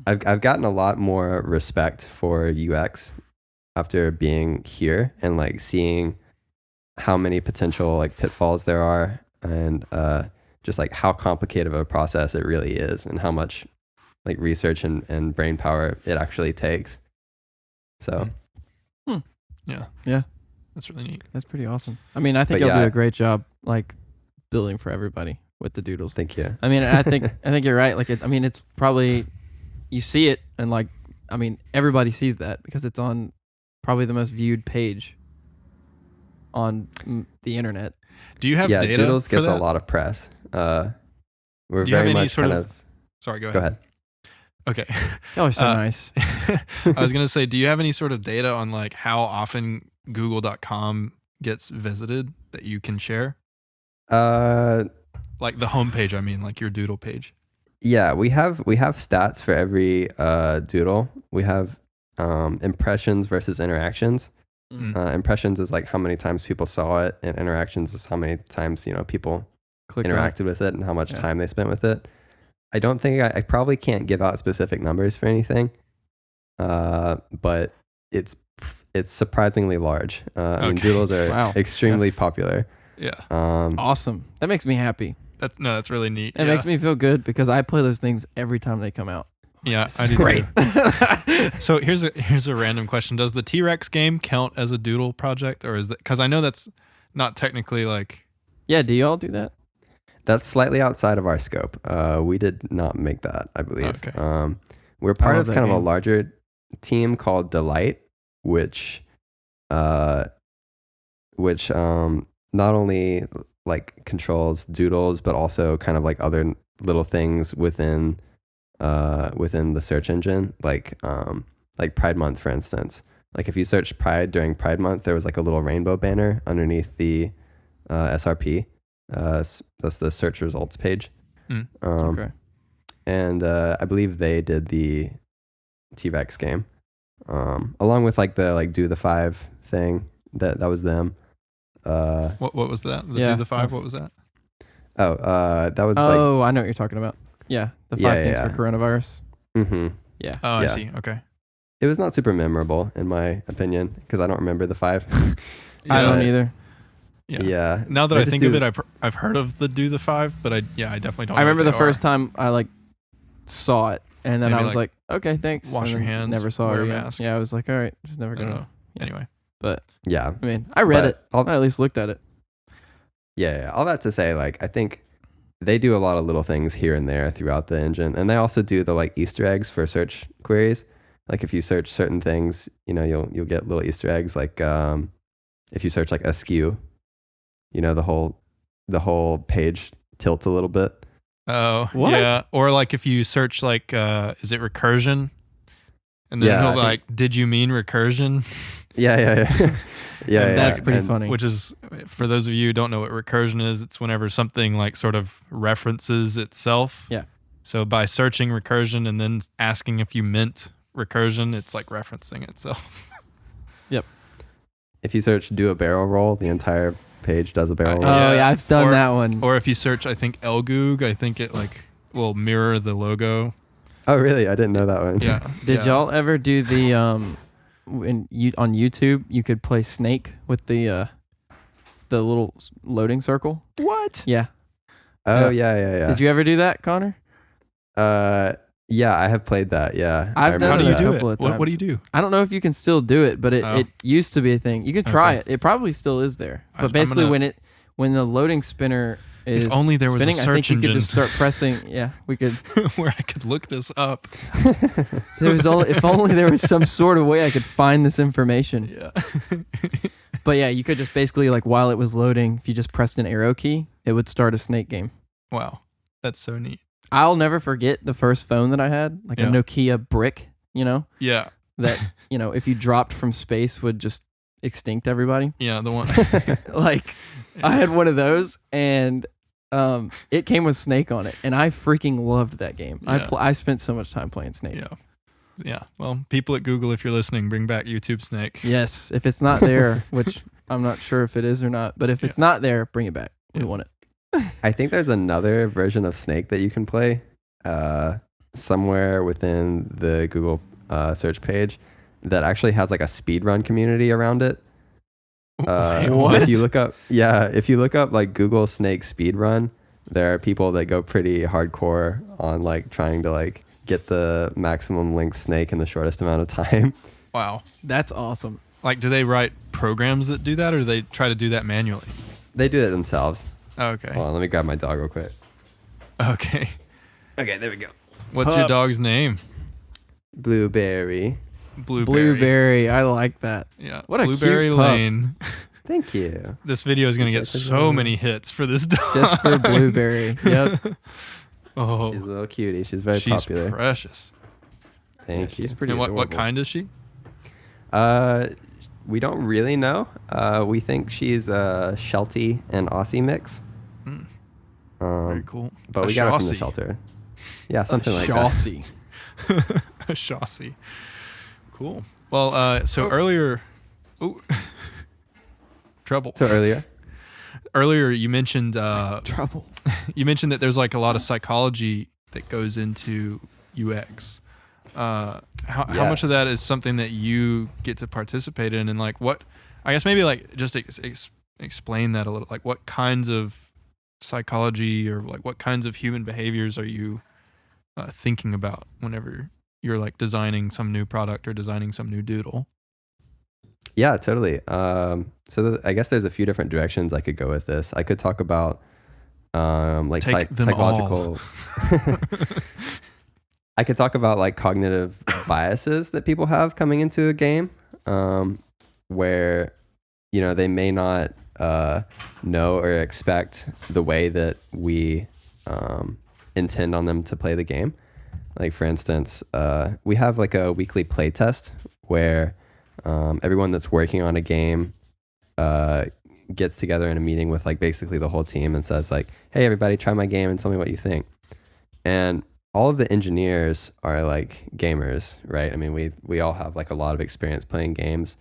I've gotten a lot more respect for UX after being here and like seeing how many potential like pitfalls there are, and just like how complicated of a process it really is, and how much like research and brain power it actually takes. So yeah, that's really neat. That's pretty awesome. I mean, I think But you'll yeah, do a great job like building for everybody with the doodles. thank you. I mean, I think you're right. Like, it's probably, you see it, and like, I mean, everybody sees that because it's on probably the most viewed page on the internet. Do you have data Doodles for gets that? a lot of press. We're Do you have very any much sort kind of- Sorry, go Go ahead. ahead. Okay. Y'all are so nice. I was gonna say, do you have any sort of data on like how often Google.com gets visited that you can share? Like the homepage, I mean, like your doodle page. Yeah, we have stats for every doodle. We have impressions versus interactions. Impressions is like how many times people saw it, and interactions is how many times people Clicked on it. interacted with it and how much time they spent with it. I don't think I probably can't give out specific numbers for anything, but it's surprisingly large. I mean, doodles are extremely popular. Yeah. Awesome. That makes me happy. That's really neat. It makes me feel good because I play those things every time they come out. Yeah, I do Great. too. So here's a random question: does the T-Rex game count as a doodle project, or is that, because I know that's not technically like? Yeah. Do y'all do that? That's slightly outside of our scope. We did not make that, I believe. Okay. We're part of that kind of a game. larger team called Delight, which not only like controls doodles, but also kind of like other little things within the search engine, like Pride Month, for instance. Like if you search Pride during Pride Month, there was like a little rainbow banner underneath the SRP. That's the search results page. Okay. And I believe they did the T-Rex game, along with like the like do the 5 thing. That was them. What was that? The Do the 5. What was that? That was I know what you're talking about. Yeah, the 5 things for coronavirus. Mm-hmm. Yeah. Oh, I Yeah. see. Okay. It was not super memorable in my opinion because I don't remember the 5. I don't either. Yeah. Now that They I just think do- of it, I've heard of the Do the 5, but I definitely don't. I know remember what the they first are. time I like saw it, and then Maybe I was like, like, okay, thanks. wash and your then hands, Never saw wear it a again. mask. Yeah, I was like, all right, just never I don't gonna. know. Yeah. Anyway. But Yeah. I mean, I read But it. I at least looked at it. Yeah. All that to say, like, I think they do a lot of little things here and there throughout the engine. And they also do the like Easter eggs for search queries. Like if you search certain things, you'll get little Easter eggs. Like if you search like askew, the whole page tilts a little bit. Oh, What? yeah. Or like if you search like, is it recursion? And then Yeah, I he'll think- like, did you mean recursion? Yeah. Yeah. That's pretty And- funny. Which is, for those of you who don't know what recursion is, it's whenever something like sort of references itself. Yeah. So by searching recursion and then asking if you meant recursion, it's like referencing itself. If you search do a barrel roll, the entire page does a barrel roll. Oh Yeah. yeah, I've done Or- that one. Or if you search, I think Elgoog, I think it like will mirror the logo. Oh, really? I didn't know that one. Yeah. Did yeah. y'all ever do the when you on YouTube you could play Snake with the little loading circle? What? Yeah. Oh, yeah. Did you ever do that, Connor? Yeah, I have played that. Yeah. I've I done How do remember you a do that. couple it? of What do you times. do? I don't know if you can still do it, but Oh. it used to be a thing. You can try Okay. it. It probably still is there. But I'm basically, gonna- when the loading spinner is If only there was a spinning, I think search you could engine just start pressing. Yeah, we could. where I could look this up. If only there was some sort of way I could find this information. Yeah. But yeah, you could just basically like while it was loading, if you just pressed an arrow key, it would start a Snake game. Wow. That's so neat. I'll never forget the first phone that I had, like a Yeah. Nokia brick, Yeah. that, if you dropped from space would just extinct everybody. Yeah. The one. Like I had one of those and it came with Snake on it and I freaking loved that game. Yeah. I spent so much time playing Snake. Yeah. Yeah. Well, people at Google, if you're listening, bring back YouTube Snake. Yes, if it's not there, which I'm not sure if it is or not, but if it's not there, bring it back. We Yeah. want it. I think there's another version of Snake that you can play somewhere within the Google search page that actually has like a speedrun community around it. Wait, what? If you look up like Google Snake speedrun, there are people that go pretty hardcore on like trying to like get the maximum length snake in the shortest amount of time. Wow. That's awesome. Like, do they write programs that do that, or do they try to do that manually? They do it themselves. Okay. Hold on, let me grab my dog real quick. Okay. Okay, there we go. What's your Pup. dog's name? Blueberry. Blueberry. I like that. Yeah. What a cute Blueberry pup. Lane. Thank you. This video is going to get That's so a- many hits for this dog. Just for Blueberry. Yep. Oh, She's a little cutie. She's very she's popular. precious. Thank you. She's pretty And what adorable. kind is she? We don't really know. We think she's a Sheltie and Aussie mix. Very cool. But A we got her from Chaussee. the shelter. Yeah, something like that. Chaussee. A Chaussee. Cool. Well, so earlier, ooh, trouble. So Earlier, you mentioned Trouble. that there's like a lot of psychology that goes into UX. How much Yes. of that is something that you get to participate in, and like what? I guess maybe like just explain that a little. Like what kinds of psychology or like what kinds of human behaviors are you thinking about whenever you're like designing some new product or designing some new doodle? Yeah, totally. I guess there's a few different directions I could go with this. I could talk about like Take them psychological. I could talk about like cognitive biases that people have coming into a game, where they may not know or expect the way that we intend on them to play the game. Like for instance, we have like a weekly play test where everyone that's working on a game gets together in a meeting with like basically the whole team and says like, hey, everybody, try my game and tell me what you think. And all of the engineers are like gamers, right? I mean, we all have like a lot of experience playing games.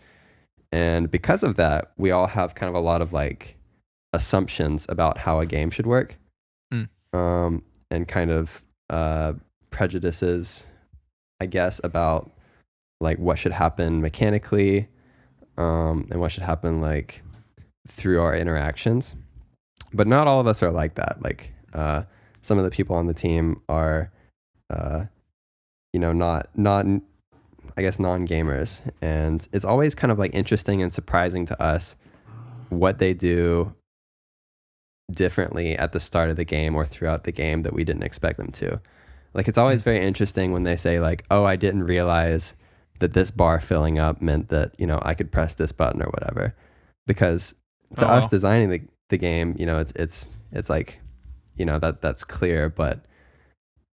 And because of that, we all have kind of a lot of like assumptions about how a game should work. And kind of prejudices, I guess, about like what should happen mechanically, and what should happen like through our interactions. But not all of us are like that. Like some of the people on the team are, not I guess non-gamers, and it's always kind of like interesting and surprising to us what they do differently at the start of the game or throughout the game that we didn't expect them to. Like it's always very interesting when they say like, oh, I didn't realize that this bar filling up meant that, I could press this button or whatever. Because to us designing the game, it's like, that's clear. But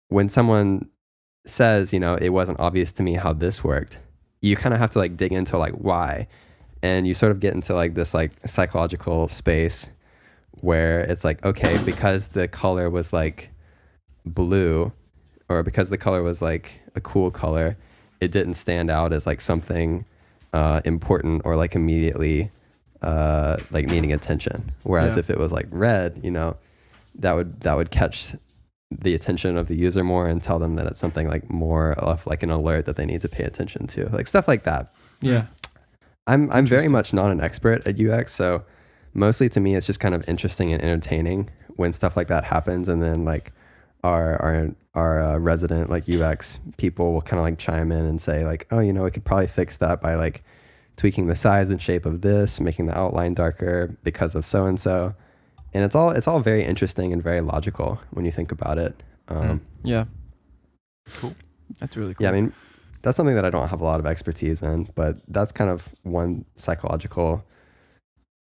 when someone says, it wasn't obvious to me how this worked, you kind of have to like dig into like why. And you sort of get into like this like psychological space where it's like, okay, because the color was like blue, or because the color was like a cool color, it didn't stand out as like something important or like immediately like needing attention. Whereas if it was like red, that would catch the attention of the user more and tell them that it's something like more of like an alert that they need to pay attention to, like stuff like that. Yeah. I'm very much not an expert at UX, so mostly to me it's just kind of interesting and entertaining when stuff like that happens, and then like our resident like UX people will kind of like chime in and say like, oh, we could probably fix that by like tweaking the size and shape of this, making the outline darker because of so and so. And it's all very interesting and very logical when you think about it. Yeah. Cool. That's really cool. Yeah, I mean, that's something that I don't have a lot of expertise in, but that's kind of one psychological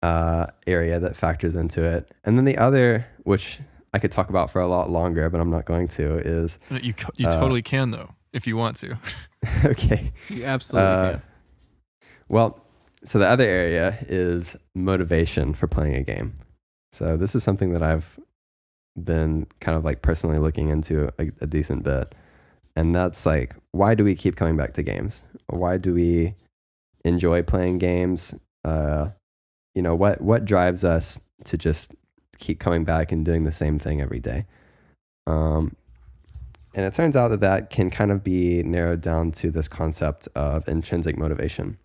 area that factors into it. And then the other, which I could talk about for a lot longer, but I'm not going to, is... You totally can, though, if you want to. Okay. You absolutely can. Well, so the other area is motivation for playing a game. So this is something that I've been kind of like personally looking into a decent bit. And that's like, why do we keep coming back to games? Why do we enjoy playing games? What drives us to just keep coming back and doing the same thing every day? And it turns out that can kind of be narrowed down to this concept of intrinsic motivation.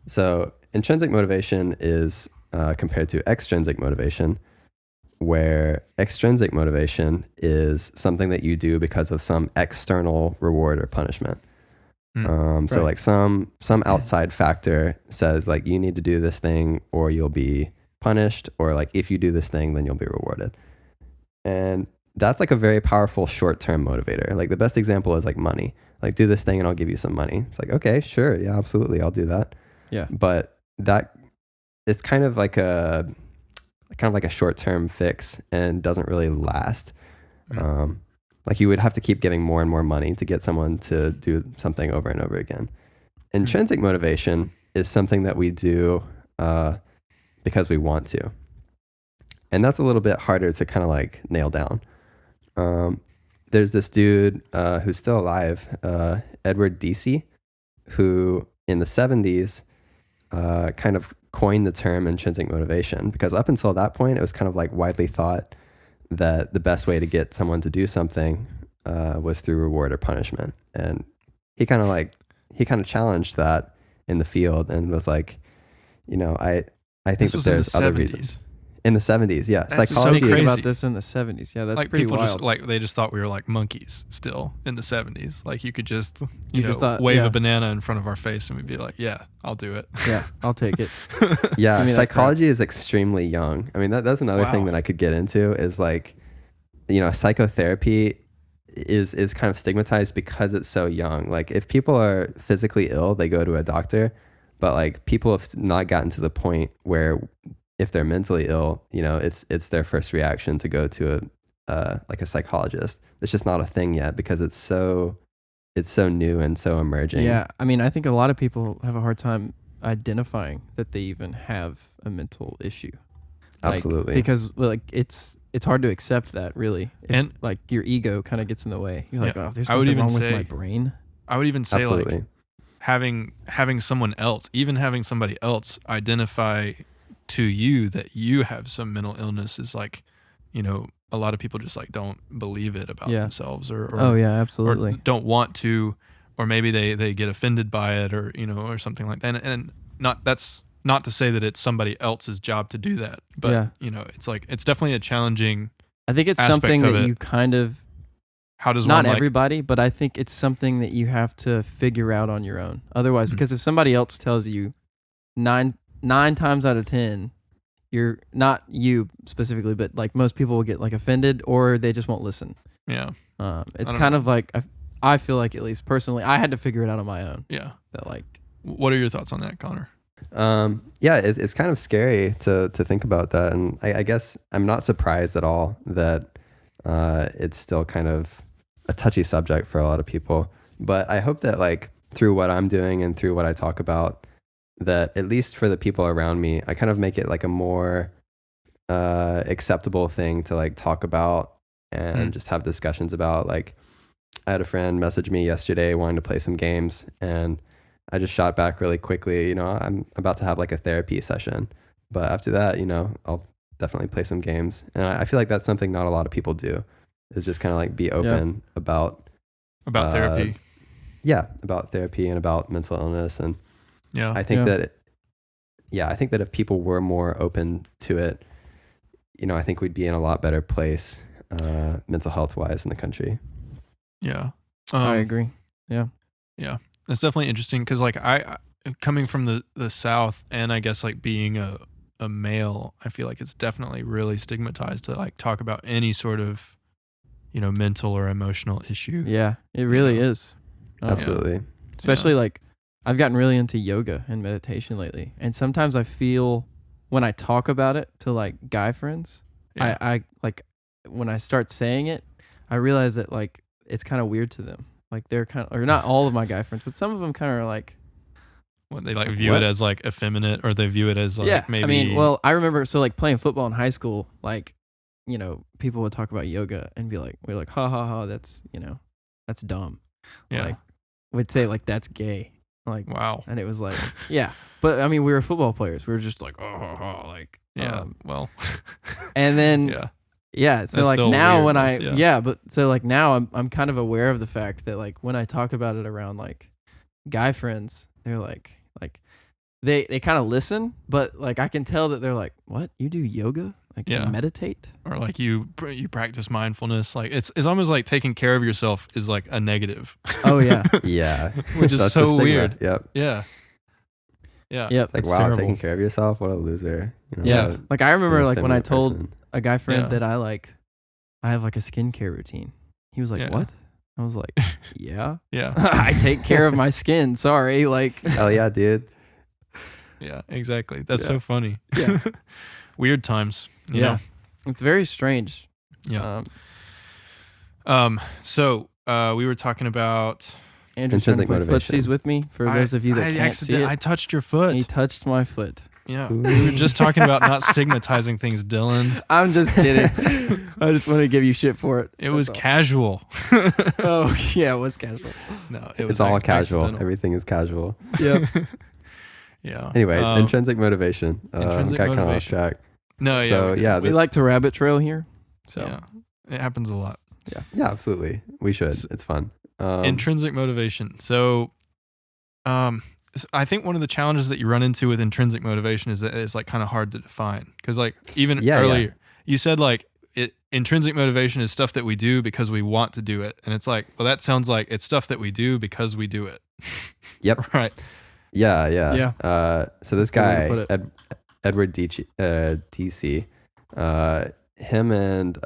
So intrinsic motivation is compared to extrinsic motivation, where extrinsic motivation is something that you do because of some external reward or punishment. So like some outside factor says like, you need to do this thing or you'll be punished, or like if you do this thing then you'll be rewarded. And that's like a very powerful short-term motivator. Like the best example is like money. Like, do this thing and I'll give you some money. It's like, okay, sure, yeah, absolutely, I'll do that. Yeah. But it's kind of like a short-term fix and doesn't really last. Like you would have to keep giving more and more money to get someone to do something over and over again. Intrinsic motivation is something that we do because we want to. And that's a little bit harder to kind of like nail down. There's this dude who's still alive, Edward Deci, who in the 70s kind of coined the term intrinsic motivation, because up until that point, it was kind of like widely thought that the best way to get someone to do something was through reward or punishment. And he kind of challenged that in the field and was like, I think that there's other reasons. In the 70s, yeah. That's Psychology so crazy. About this in the 70s. Yeah, that's like pretty people wild. they just thought we were like monkeys still in the 70s. Like you could just thought, wave yeah. a banana in front of our face and we'd be like, yeah, I'll do it. Yeah, I'll take it. Yeah, Give me that psychology is extremely young. I mean, that's another thing that I could get into is like, psychotherapy is kind of stigmatized because it's so young. Like if people are physically ill, they go to a doctor, but like people have not gotten to the point where if they're mentally ill, it's their first reaction to go to a psychologist. It's just not a thing yet because it's so new and so emerging. Yeah, I mean, I think a lot of people have a hard time identifying that they even have a mental issue. Absolutely. Because like it's hard to accept that, really. And like your ego kind of gets in the way. You're like, Yeah. oh, there's I would nothing even wrong say- with my brain. I would even say Absolutely. like having someone else, even having somebody else identify to you that you have some mental illness is like, a lot of people just like don't believe it about themselves or Oh yeah, absolutely. or don't want to, or maybe they get offended by it or something like that. And that's not to say that it's somebody else's job to do that, but it's like it's definitely a challenging. I think it's aspect something of that it. you kind of, How does not one everybody, but I think it's something that you have to figure out on your own. Otherwise, because if somebody else tells you nine times out of 10, you're not you specifically, but like most people will get like offended or they just won't listen. Yeah. It's don't kind know. of like, I feel like, at least personally, I had to figure it out on my own. Yeah. That like, What are your thoughts on that, Connor? Yeah, it's kind of scary to think about that. And I guess I'm not surprised at all that it's still kind of a touchy subject for a lot of people. But I hope that like through what I'm doing and through what I talk about, that at least for the people around me, I kind of make it like a more acceptable thing to like talk about and just have discussions about. Like I had a friend message me yesterday wanting to play some games, and I just shot back really quickly, I'm about to have like a therapy session, but after that, I'll definitely play some games. And I feel like that's something not a lot of people do. is just kind of like be open about therapy. About therapy and about mental illness. And Yeah. I think I think that if people were more open to it, I think we'd be in a lot better place mental health wise in the country. Yeah. I agree. Yeah. Yeah. It's definitely interesting because like I coming from the South and I guess like being a male, I feel like it's definitely really stigmatized to like talk about any sort of, mental or emotional issue. Yeah, it really is. Absolutely. Especially like I've gotten really into yoga and meditation lately. And sometimes I feel when I talk about it to like guy friends, Yeah. I like when I start saying it, I realize that like it's kind of weird to them. Like they're kind of, or not all of my guy friends, but some of them kind of are like, When they like view what? it as like effeminate or they view it as like yeah. maybe. I mean, well, I remember so like playing football in high school, like, people would talk about yoga and be like, we're like, ha ha ha, that's dumb. yeah. Like, would say like that's gay. Like, Wow. and it was like, yeah. But I mean, we were football players. We were just like, oh, like, Yeah. Well. and then, Yeah. yeah. So That's like still now weird. when That's- but so like now I'm kind of aware of the fact that like when I talk about it around like guy friends, they're like they kind of listen, but like I can tell that they're like, what? You do yoga? Like you Yeah. meditate? Or like you practice mindfulness. Like it's almost like taking care of yourself is like a negative. Oh yeah. Yeah. Which is That's the so stigma. weird. Yep. Yeah. Yeah. Yep. Like, It's wow, terrible. taking care of yourself? What a loser. Yeah. what Like I remember an like when I effeminate told person. a guy friend Yeah. that I have like a skincare routine. He was like, Yeah. what? I was like, yeah. Yeah. I take care of my skin. Sorry. Like, Hell yeah, dude. Yeah. Exactly. That's Yeah. so funny. Yeah. Weird times. You Yeah. know? it's very strange. Yeah. Um, So we were talking about. Andrew's trying to Intrinsic play motivation. footsies with me. For those of you that can't see it, I touched your foot. he touched my foot. Yeah. We were just talking about not stigmatizing things, Dylan. I'm just kidding. I just want to give you shit for it. It was That's casual. all. Oh yeah, it was casual. No, it was It's all casual. accidental. Everything is casual. Yep. Yeah. Anyways, intrinsic motivation. Intrinsic Got kind of off motivation. track. No, yeah. So, yeah, We like to rabbit trail here. So yeah. It happens a lot. Yeah, absolutely. We should. It's fun. Intrinsic motivation. So, I think one of the challenges that you run into with intrinsic motivation is that it's like kind of hard to define because like even Yeah, earlier you said like intrinsic motivation is stuff that we do because we want to do it, and it's like, well, that sounds like it's stuff that we do because we do it. Yep. Right. Yeah. So this That's a good way to guy, put it. Edward DC, him and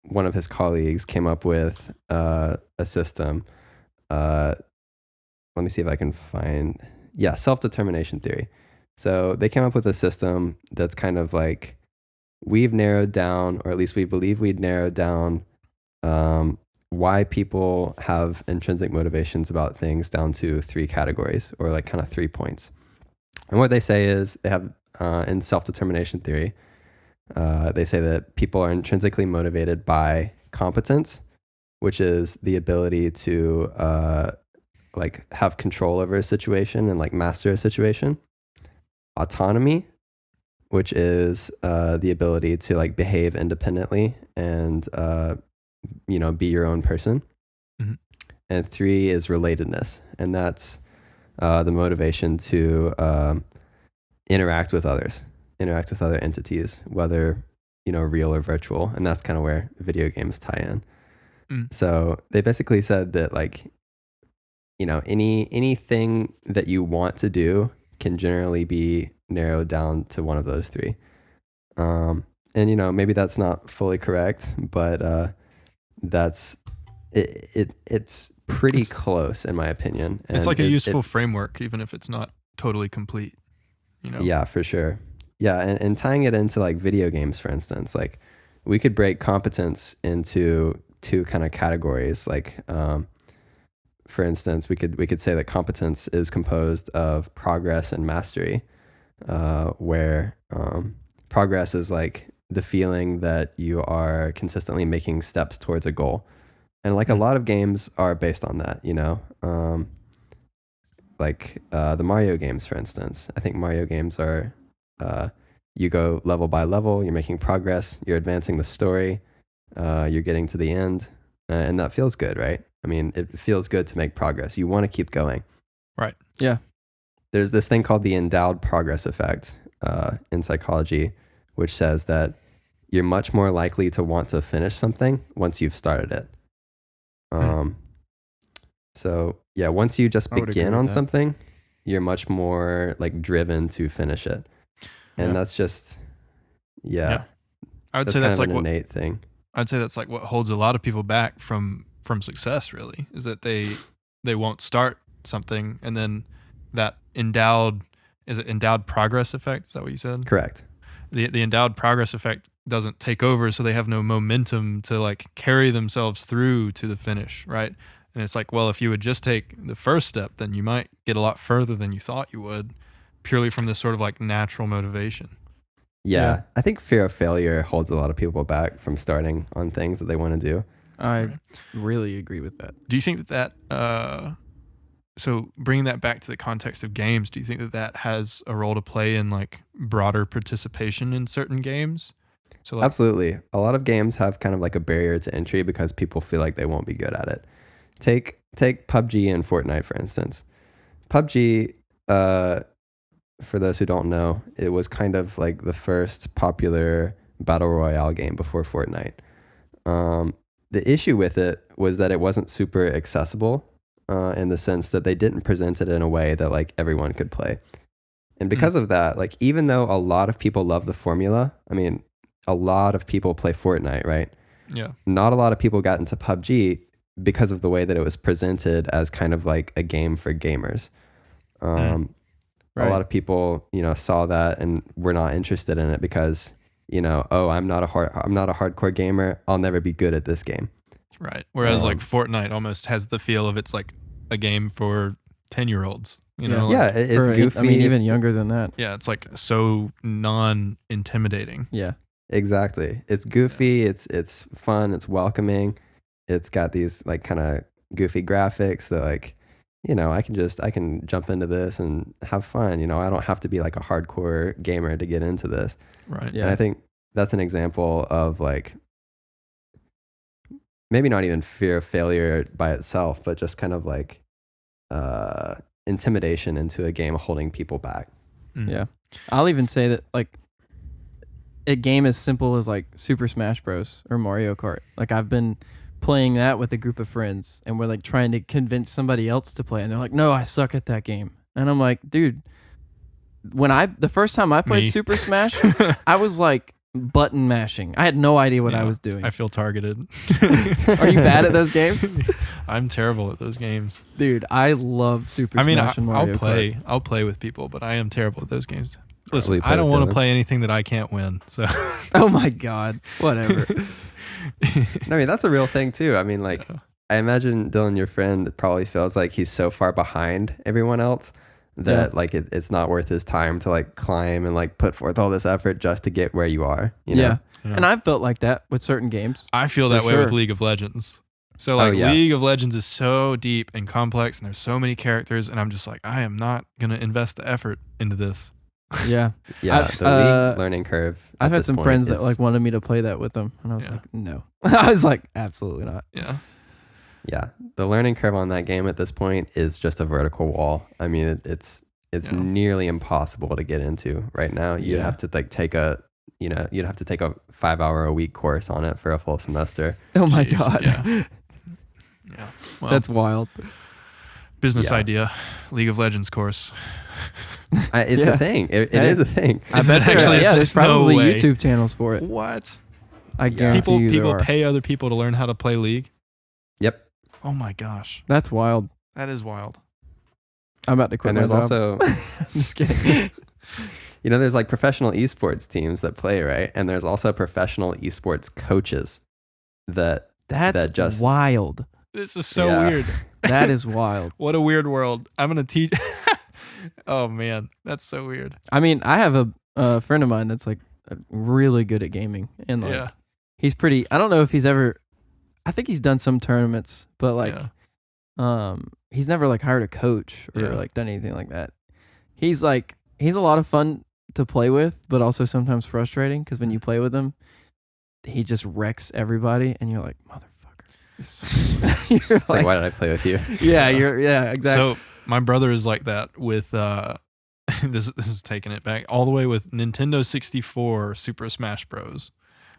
one of his colleagues came up with a system. Let me see if I can find. Yeah, self-determination theory. So they came up with a system that's kind of like we've narrowed down, or at least we believe we'd narrowed down why people have intrinsic motivations about things down to 3 categories, or like kind of 3 points. And what they say is they have in self-determination theory, they say that people are intrinsically motivated by competence, which is the ability to like have control over a situation and like master a situation. Autonomy, which is the ability to like behave independently and be your own person. Mm-hmm. And 3 is relatedness, and that's the motivation to interact with others, interact with other entities, whether real or virtual, and that's kind of where video games tie in. So they basically said that like anything that you want to do can generally be narrowed down to one of those 3. And maybe that's not fully correct, but that's it's pretty close in my opinion. It's And like a useful framework, even if it's not totally complete. Yeah, for sure. Yeah, and tying it into like video games, for instance, like we could break competence into 2 kind of categories. Like, for instance, we could say that competence is composed of progress and mastery, where progress is like the feeling that you are consistently making steps towards a goal. And like a lot of games are based on that, like the Mario games, for instance. I think Mario games are, you go level by level, you're making progress, you're advancing the story, You're getting to the end, and that feels good, right? I mean, it feels good to make progress. You want to keep going. Right. Yeah. There's this thing called the endowed progress effect in psychology, which says that you're much more likely to want to finish something once you've started it. So yeah, once you just I would agree begin with on that. something, you're much more like driven to finish it. And that's just, Yeah. I would that's say kind that's of like an what innate thing. I'd say that's like what holds a lot of people back from success. Really, is that they won't start something, and then that endowed progress effect. Is that what you said? Correct. The endowed progress effect doesn't take over, so they have no momentum to like carry themselves through to the finish, right? And it's like, well, if you would just take the first step, then you might get a lot further than you thought you would, purely from this sort of like natural motivation. Yeah. I think fear of failure holds a lot of people back from starting on things that they want to do. I really agree with that. Do you think that so bringing that back to the context of games, do you think that that has a role to play in like broader participation in certain games? So like, Absolutely. A lot of games have kind of like a barrier to entry because people feel like they won't be good at it. Take PUBG and Fortnite, for instance. PUBG, for those who don't know, it was kind of like the first popular battle royale game before Fortnite. The issue with it was that it wasn't super accessible in the sense that they didn't present it in a way that like everyone could play. And because of that, like even though a lot of people love the formula, I mean, a lot of people play Fortnite, right? yeah. Not a lot of people got into PUBG because of the way that it was presented as kind of like a game for gamers. A lot of people, saw that and were not interested in it because, I'm not a hardcore gamer. I'll never be good at this game. Right. Whereas like Fortnite almost has the feel of it's like a game for 10-year-olds. You know? Like, Yeah, it's goofy. I mean, even younger than that. yeah, it's like so non-intimidating. Yeah. Exactly. It's goofy. It's fun. It's welcoming. It's got these like kind of goofy graphics that like, I can jump into this and have fun. I don't have to be like a hardcore gamer to get into this. Right. Yeah. And I think that's an example of like, maybe not even fear of failure by itself, but just kind of like intimidation into a game holding people back. Yeah. I'll even say that like a game as simple as like Super Smash Bros. Or Mario Kart. Like I've been playing that with a group of friends and we're like trying to convince somebody else to play and they're like, no, I suck at that game. And I'm like, dude, the first time I played Super Smash, I was like button mashing. I had no idea what I was doing. I feel targeted. Are you bad at those games? I'm terrible at those games. Dude, I love Super Smash and Mario Kart. I'll play with people, but I am terrible at those games. Listen, play I don't with want to Dylan. play anything that I can't win. So Oh my God. Whatever. I mean, that's a real thing too. I mean, like, I imagine Dylan, your friend, probably feels like he's so far behind everyone else that like it's not worth his time to like climb and like put forth all this effort just to get where you are. You know? Yeah. And I've felt like that with certain games. I feel that way sure. with League of Legends. So like yeah. League of Legends is so deep and complex and there's so many characters and I'm just like, I am not going to invest the effort into this. Yeah. Yeah, I've- the league learning curve. I've at had this some point friends that is- like wanted me to play that with them. And I was Yeah. like, no. I was like, absolutely not. Yeah. Yeah, the learning curve on that game at this point is just a vertical wall. I mean, it's nearly impossible to get into right now. You'd have to like take a 5-hour-a-week course on it for a full semester. Oh my Jeez, God. Yeah. Yeah. Well, That's wild. business yeah. idea. League of Legends course. It's Yeah. a thing. It Hey. is a thing. I Is bet it there- actually? yeah, there's No probably way. YouTube channels for it. What? I guarantee you there People are. pay other people to learn how to play League? Yep. Oh my gosh. That's wild. That is wild. I'm about to quit And my there's job. also, Just kidding. there's like professional esports teams that play, right? And there's also professional esports coaches that That's just- wild. This is so Yeah. weird. That is wild. What a weird world. I'm going to teach. Oh man. That's so weird. I mean, I have a friend of mine that's like really good at gaming, and like Yeah. he's pretty. I don't know if he's ever. I think he's done some tournaments, but like, Yeah. he's never like hired a coach or Yeah. like done anything like that. He's a lot of fun to play with, but also sometimes frustrating because when you play with him, he just wrecks everybody, and you're like, motherfucker. You're It's like, why did I play with you? yeah, exactly. So my brother is like that with this is taking it back all the way with Nintendo 64 Super Smash Bros.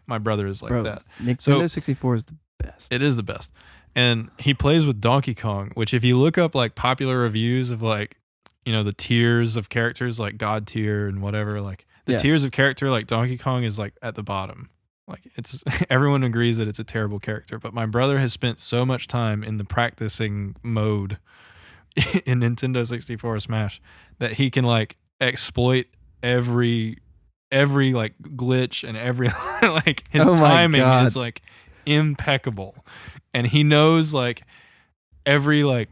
My brother is like that. Nintendo 64 is the best. It is the best. And he plays with Donkey Kong, which if you look up like popular reviews of like, you know, the tiers of characters like God tier and whatever, like the tiers of character like Donkey Kong is like at the bottom. Like it's everyone agrees that it's a terrible character, but my brother has spent so much time in the practicing mode in Nintendo 64 Smash that he can like exploit every like glitch and every like his timing is like impeccable, and he knows like every like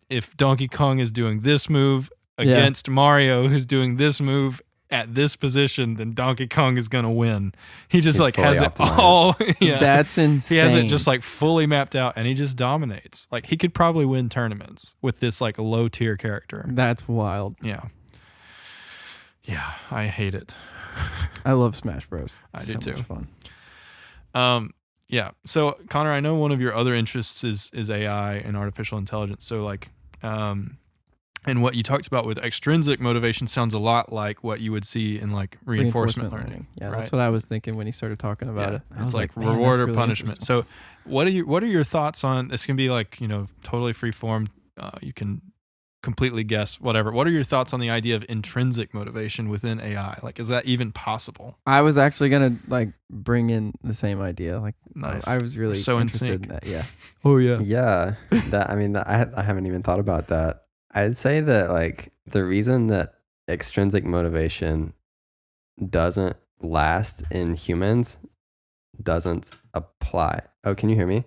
if Donkey Kong is doing this move against Mario who's doing this move at this position, then Donkey Kong is gonna win. He just like has it all. Yeah, that's insane. He has it just like fully mapped out, and he just dominates. Like he could probably win tournaments with this like low tier character. That's wild. Yeah, I hate it. I love Smash Bros. I do too. Much fun. Yeah. So Connor, I know one of your other interests is AI and artificial intelligence. So like, and what you talked about with extrinsic motivation sounds a lot like what you would see in like reinforcement learning. Yeah, right? That's what I was thinking when he started talking about it. It's like reward or punishment. So what are your thoughts on this? Can be like, you know, totally free form. You can completely guess whatever. What are your thoughts on the idea of intrinsic motivation within AI? Like, is that even possible? I was actually gonna like bring in the same idea. Like, nice. I was really so interested in that. Yeah. Oh yeah. Yeah. I haven't even thought about that. I'd say that like the reason that extrinsic motivation doesn't last in humans doesn't apply. Oh, can you hear me?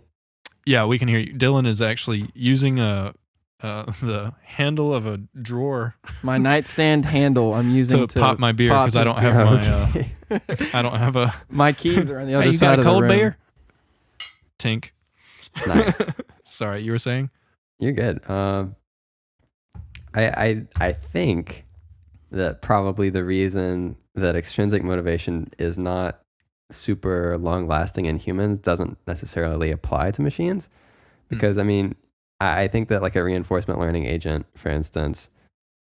Yeah, we can hear you. Dylan is actually using the handle of a drawer. My nightstand handle I'm using to pop my beer because I don't have my I don't have a my keys are on the other you side got a of cold the room. beer? Tink. Nice. Sorry, you were saying? You're good. I think that probably the reason that extrinsic motivation is not super long lasting in humans doesn't necessarily apply to machines, because I mean, I think that like a reinforcement learning agent, for instance,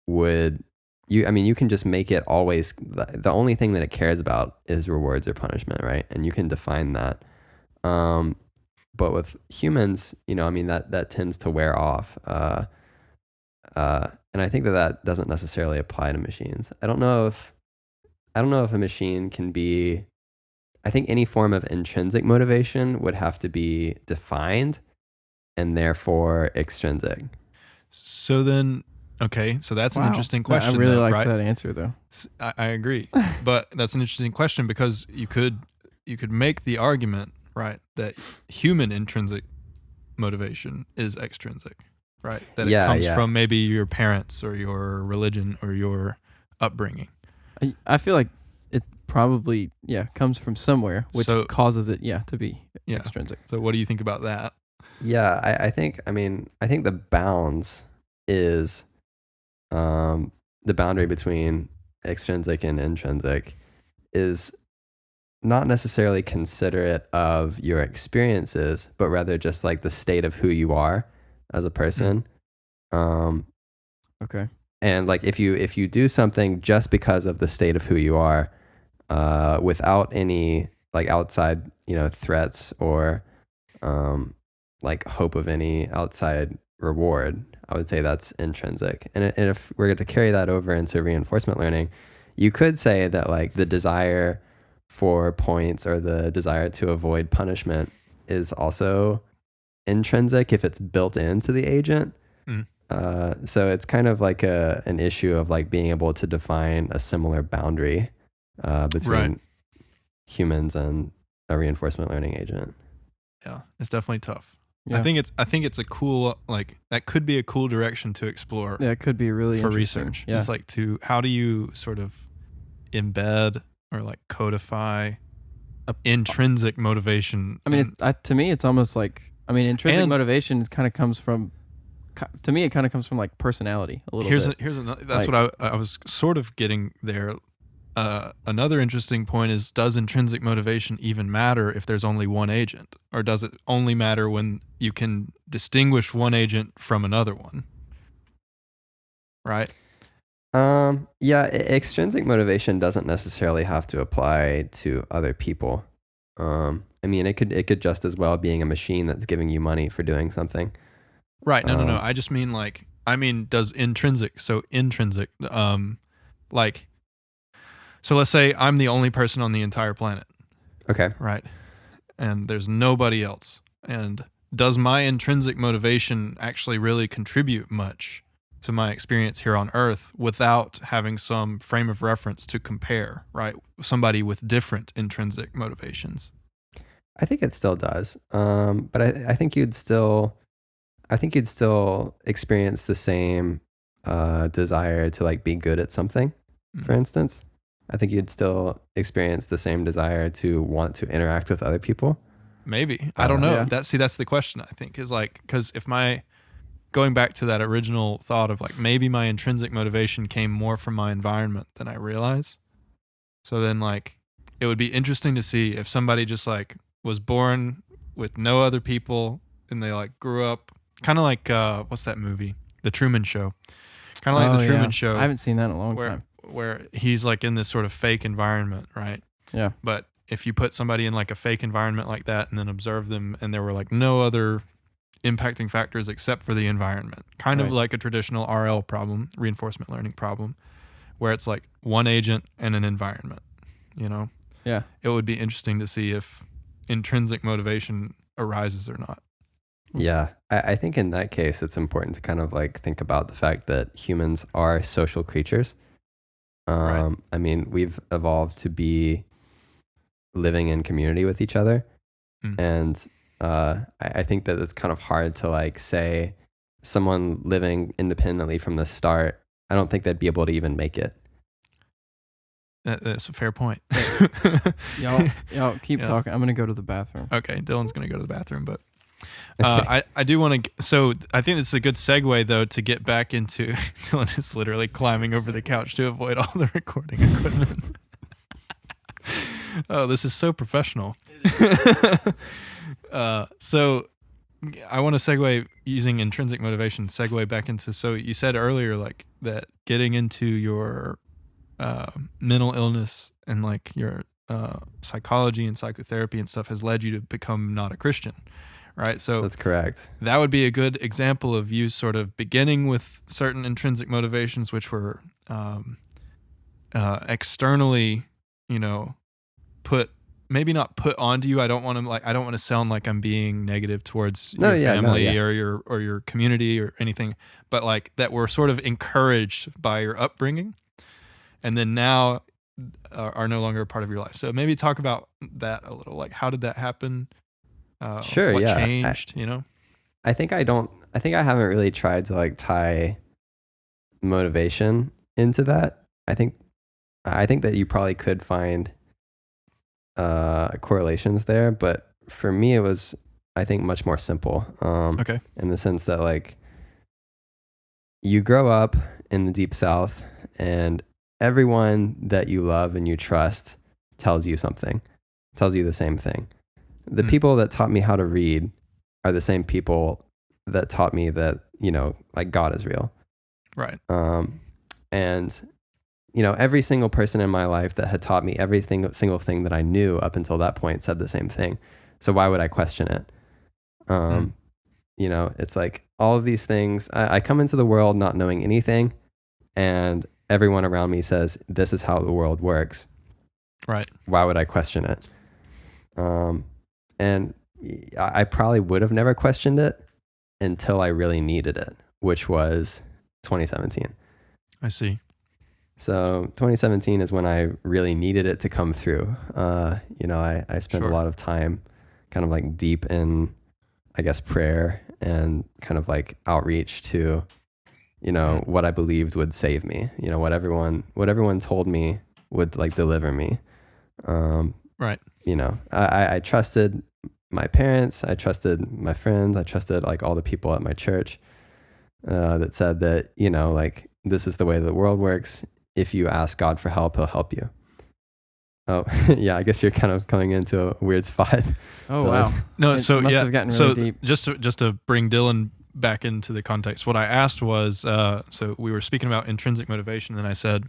you can just make it always, the only thing that it cares about is rewards or punishment, right? And you can define that. But with humans, you know, I mean, that tends to wear off. And I think that doesn't necessarily apply to machines. I don't know if a machine can be, I think any form of intrinsic motivation would have to be defined and therefore extrinsic. So then, okay, so that's an interesting question. I really though, like right? that answer though. I agree, but that's an interesting question because you could make the argument, right, that human intrinsic motivation is extrinsic, right? That it comes from maybe your parents or your religion or your upbringing. I feel like it probably comes from somewhere, which causes it to be extrinsic. So what do you think about that? Yeah, I think the bounds is the boundary between extrinsic and intrinsic is not necessarily considerate of your experiences, but rather just like the state of who you are as a person. Okay. And like if you do something just because of the state of who you are, without any like outside, threats or like hope of any outside reward, I would say that's intrinsic. And if we're going to carry that over into reinforcement learning, you could say that like the desire for points or the desire to avoid punishment is also intrinsic if it's built into the agent. So it's kind of like an issue of like being able to define a similar boundary between humans and a reinforcement learning agent. Yeah, it's definitely tough. Yeah. I think it's a cool, like, that could be a cool direction to explore. Yeah, it could be really for interesting. research. Yeah. It's like how do you sort of embed or like codify intrinsic motivation? I mean, to me, it's almost like, intrinsic motivation kind of comes from, to me, it kind of comes from like personality a little bit. Here's another, that's like, what I was sort of getting there another interesting point is, does intrinsic motivation even matter if there's only one agent? Or does it only matter when you can distinguish one agent from another one? Right? Yeah, extrinsic motivation doesn't necessarily have to apply to other people. I mean, it could just as well being a machine that's giving you money for doing something. Right. No. I just mean does intrinsic, like, so let's say I'm the only person on the entire planet, Okay. right? And there's nobody else. And does my intrinsic motivation actually really contribute much to my experience here on Earth without having some frame of reference to compare, right? Somebody with different intrinsic motivations. I think it still does. But I think you'd still experience the same desire to like be good at something, for instance. I think you'd still experience the same desire to want to interact with other people. Maybe. I don't know. Yeah. That's the question, I think, is like, because if going back to that original thought of like, maybe my intrinsic motivation came more from my environment than I realize. So then like, it would be interesting to see if somebody just like was born with no other people and they like grew up kind of like, what's that movie? The Truman Show. Kind of like The Truman Show. I haven't seen that in a long time. Where he's like in this sort of fake environment, right? Yeah. But if you put somebody in like a fake environment like that and then observe them and there were like no other impacting factors except for the environment, kind of like a traditional RL problem, reinforcement learning problem, where it's like one agent and an environment, you know? Yeah. It would be interesting to see if intrinsic motivation arises or not. Yeah, I think in that case, it's important to kind of like think about the fact that humans are social creatures. Right. I mean, we've evolved to be living in community with each other. And I think that it's kind of hard to like say someone living independently from the start, I don't think they'd be able to even make it. That's a fair point. Y'all keep talking. I'm going to go to the bathroom. Okay, Dylan's going to go to the bathroom, but I do want to. So I think this is a good segue, though, to get back into. Dylan is literally climbing over the couch to avoid all the recording equipment. Oh, this is so professional. So I want to segue using intrinsic motivation. Segue back into. So you said earlier, like that getting into your mental illness and like your psychology and psychotherapy and stuff has led you to become not a Christian. Right. So that's correct. That would be a good example of you sort of beginning with certain intrinsic motivations, which were externally, not put onto you. I don't want to sound like I'm being negative towards your family or your community or anything, but like that were sort of encouraged by your upbringing and then now are no longer a part of your life. So maybe talk about that a little. Like, how did that happen? Sure. What yeah. changed, I think I haven't really tried to like tie motivation into that. I think that you probably could find correlations there, but for me it was, I think, much more simple. Okay. In the sense that like you grow up in the Deep South and everyone that you love and you trust tells you the same thing. The people that taught me how to read are the same people that taught me that, like God is real. Right. And, every single person in my life that had taught me every single thing that I knew up until that point said the same thing. So why would I question it? It's like all of these things, I come into the world not knowing anything, and everyone around me says, this is how the world works. Right. Why would I question it? And I probably would have never questioned it until I really needed it, which was 2017. I see. So 2017 is when I really needed it to come through. I spent a lot of time kind of like deep in, I guess, prayer and kind of like outreach to, what I believed would save me, what everyone told me would like deliver me. Right. I trusted my parents, I trusted my friends, I trusted like all the people at my church that said that, like, this is the way the world works. If you ask God for help, he'll help you. Oh, yeah. I guess you're kind of coming into a weird spot. Oh The- wow. No, It so must yeah, have gotten so really deep. just to bring Dylan back into the context, what I asked was, so we were speaking about intrinsic motivation, and I said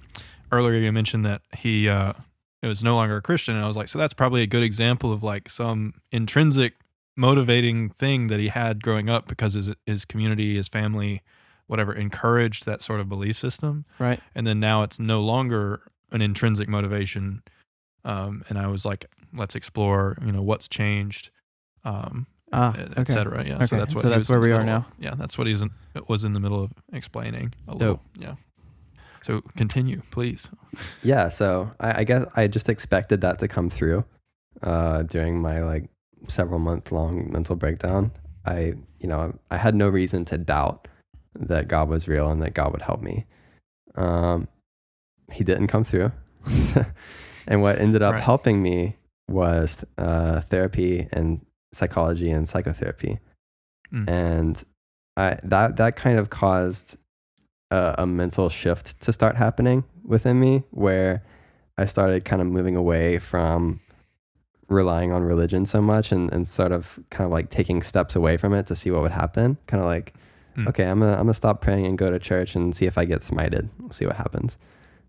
earlier you mentioned that he it was no longer a Christian, and I was like, so that's probably a good example of like some intrinsic motivating thing that he had growing up because his community, his family, whatever, encouraged that sort of belief system, Right. and then now it's no longer an intrinsic motivation. And I was like, let's explore, what's changed, et Okay. cetera. Yeah. Okay, So that's what so he that's was in where the we are middle now. of. Yeah. That's what was in the middle of explaining a Dope. little. Yeah. So continue, please. Yeah, so I guess I just expected that to come through during my like several month long mental breakdown. I had no reason to doubt that God was real and that God would help me. He didn't come through. And what ended up Right. helping me was therapy and psychology and psychotherapy. Mm. And that kind of caused a mental shift to start happening within me, where I started kind of moving away from relying on religion so much and sort of kind of like taking steps away from it to see what would happen. Kind of like, okay, I'm gonna stop praying and go to church and see if I get smited. We'll see what happens.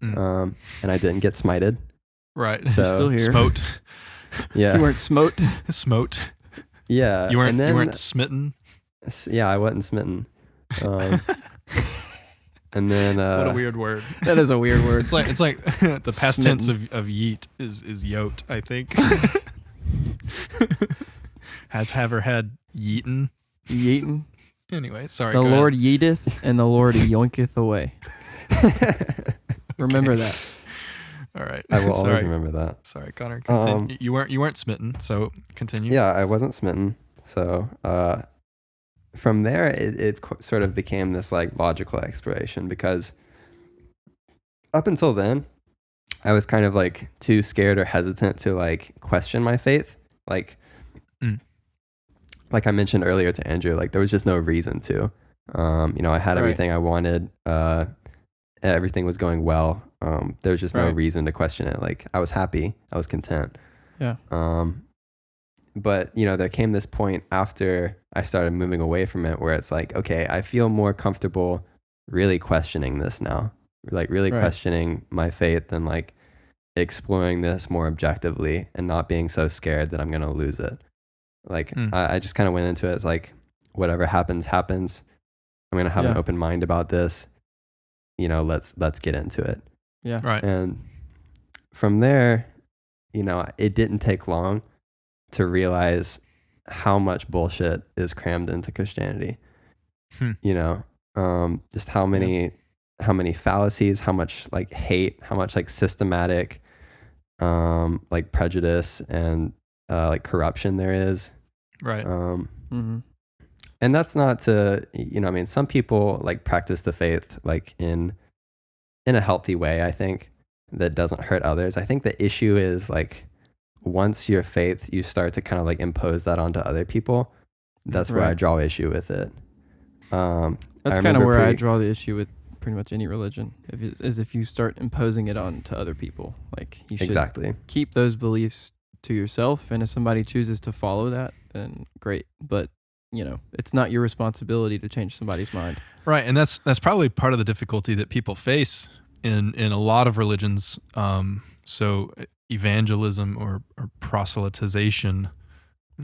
And I didn't get smited. Right. So Still here. Smote. yeah, You weren't smote. Smote. yeah. You weren't. And then, You weren't smitten. Yeah, I wasn't smitten. And then What a weird word. That is a weird word. It's like the past tense of yeet is yoked, I think. Has ever had yeeten. Yeetin. Anyway, sorry. The go Lord ahead. yeeteth and the Lord yoinketh away. Remember that. All right. I will always Sorry. remember that. Sorry, Connor. Continue. You weren't smitten, so continue. Yeah, I wasn't smitten. So from there, it sort of became this like logical exploration, because up until then, I was kind of like too scared or hesitant to like question my faith. Like I mentioned earlier to Andrew, like there was just no reason to. I had Right. everything I wanted. Everything was going well. There was just no Right. reason to question it. Like I was happy. I was content. Yeah. But there came this point after I started moving away from it where it's like, okay, I feel more comfortable really questioning this now, like really Right. questioning my faith and like exploring this more objectively and not being so scared that I'm going to lose it. Like I just kind of went into it as like, whatever happens. I'm going to have an Yeah. open mind about this. Let's get into it. Yeah. Right. And from there, it didn't take long to realize how much bullshit is crammed into Christianity. Just how many fallacies, how much like hate, how much like systematic like prejudice and like corruption there is. Right. Mm-hmm. And that's not to, some people like practice the faith like in a healthy way, I think, that doesn't hurt others. I think the issue is like once your faith, you start to kind of like impose that onto other people. That's where I Right. draw issue with it. That's kind of where I draw the issue with pretty much any religion, if you start imposing it on to other people. Like you should Exactly. keep those beliefs to yourself, and if somebody chooses to follow that, then great. But it's not your responsibility to change somebody's mind. Right, and that's probably part of the difficulty that people face in a lot of religions. So evangelism or proselytization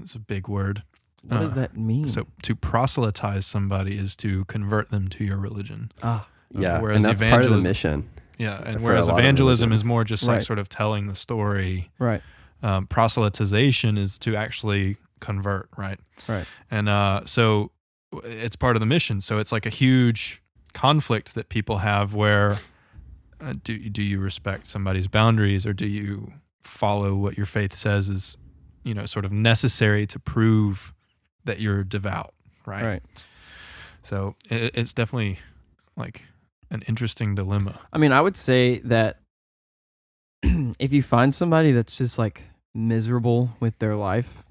is a big word. What does that mean? So to proselytize somebody is to convert them to your religion. Yeah. Whereas and that's part of the mission. Yeah, and for whereas a lot of evangelism religions. is more just like Right. sort of telling the story. Right. Proselytization is to actually convert, right? Right. And so it's part of the mission. So it's like a huge conflict that people have where do you respect somebody's boundaries, or do you follow what your faith says is, sort of necessary to prove that you're devout, right? Right. So it's definitely like an interesting dilemma. I mean, I would say that if you find somebody that's just like miserable with their life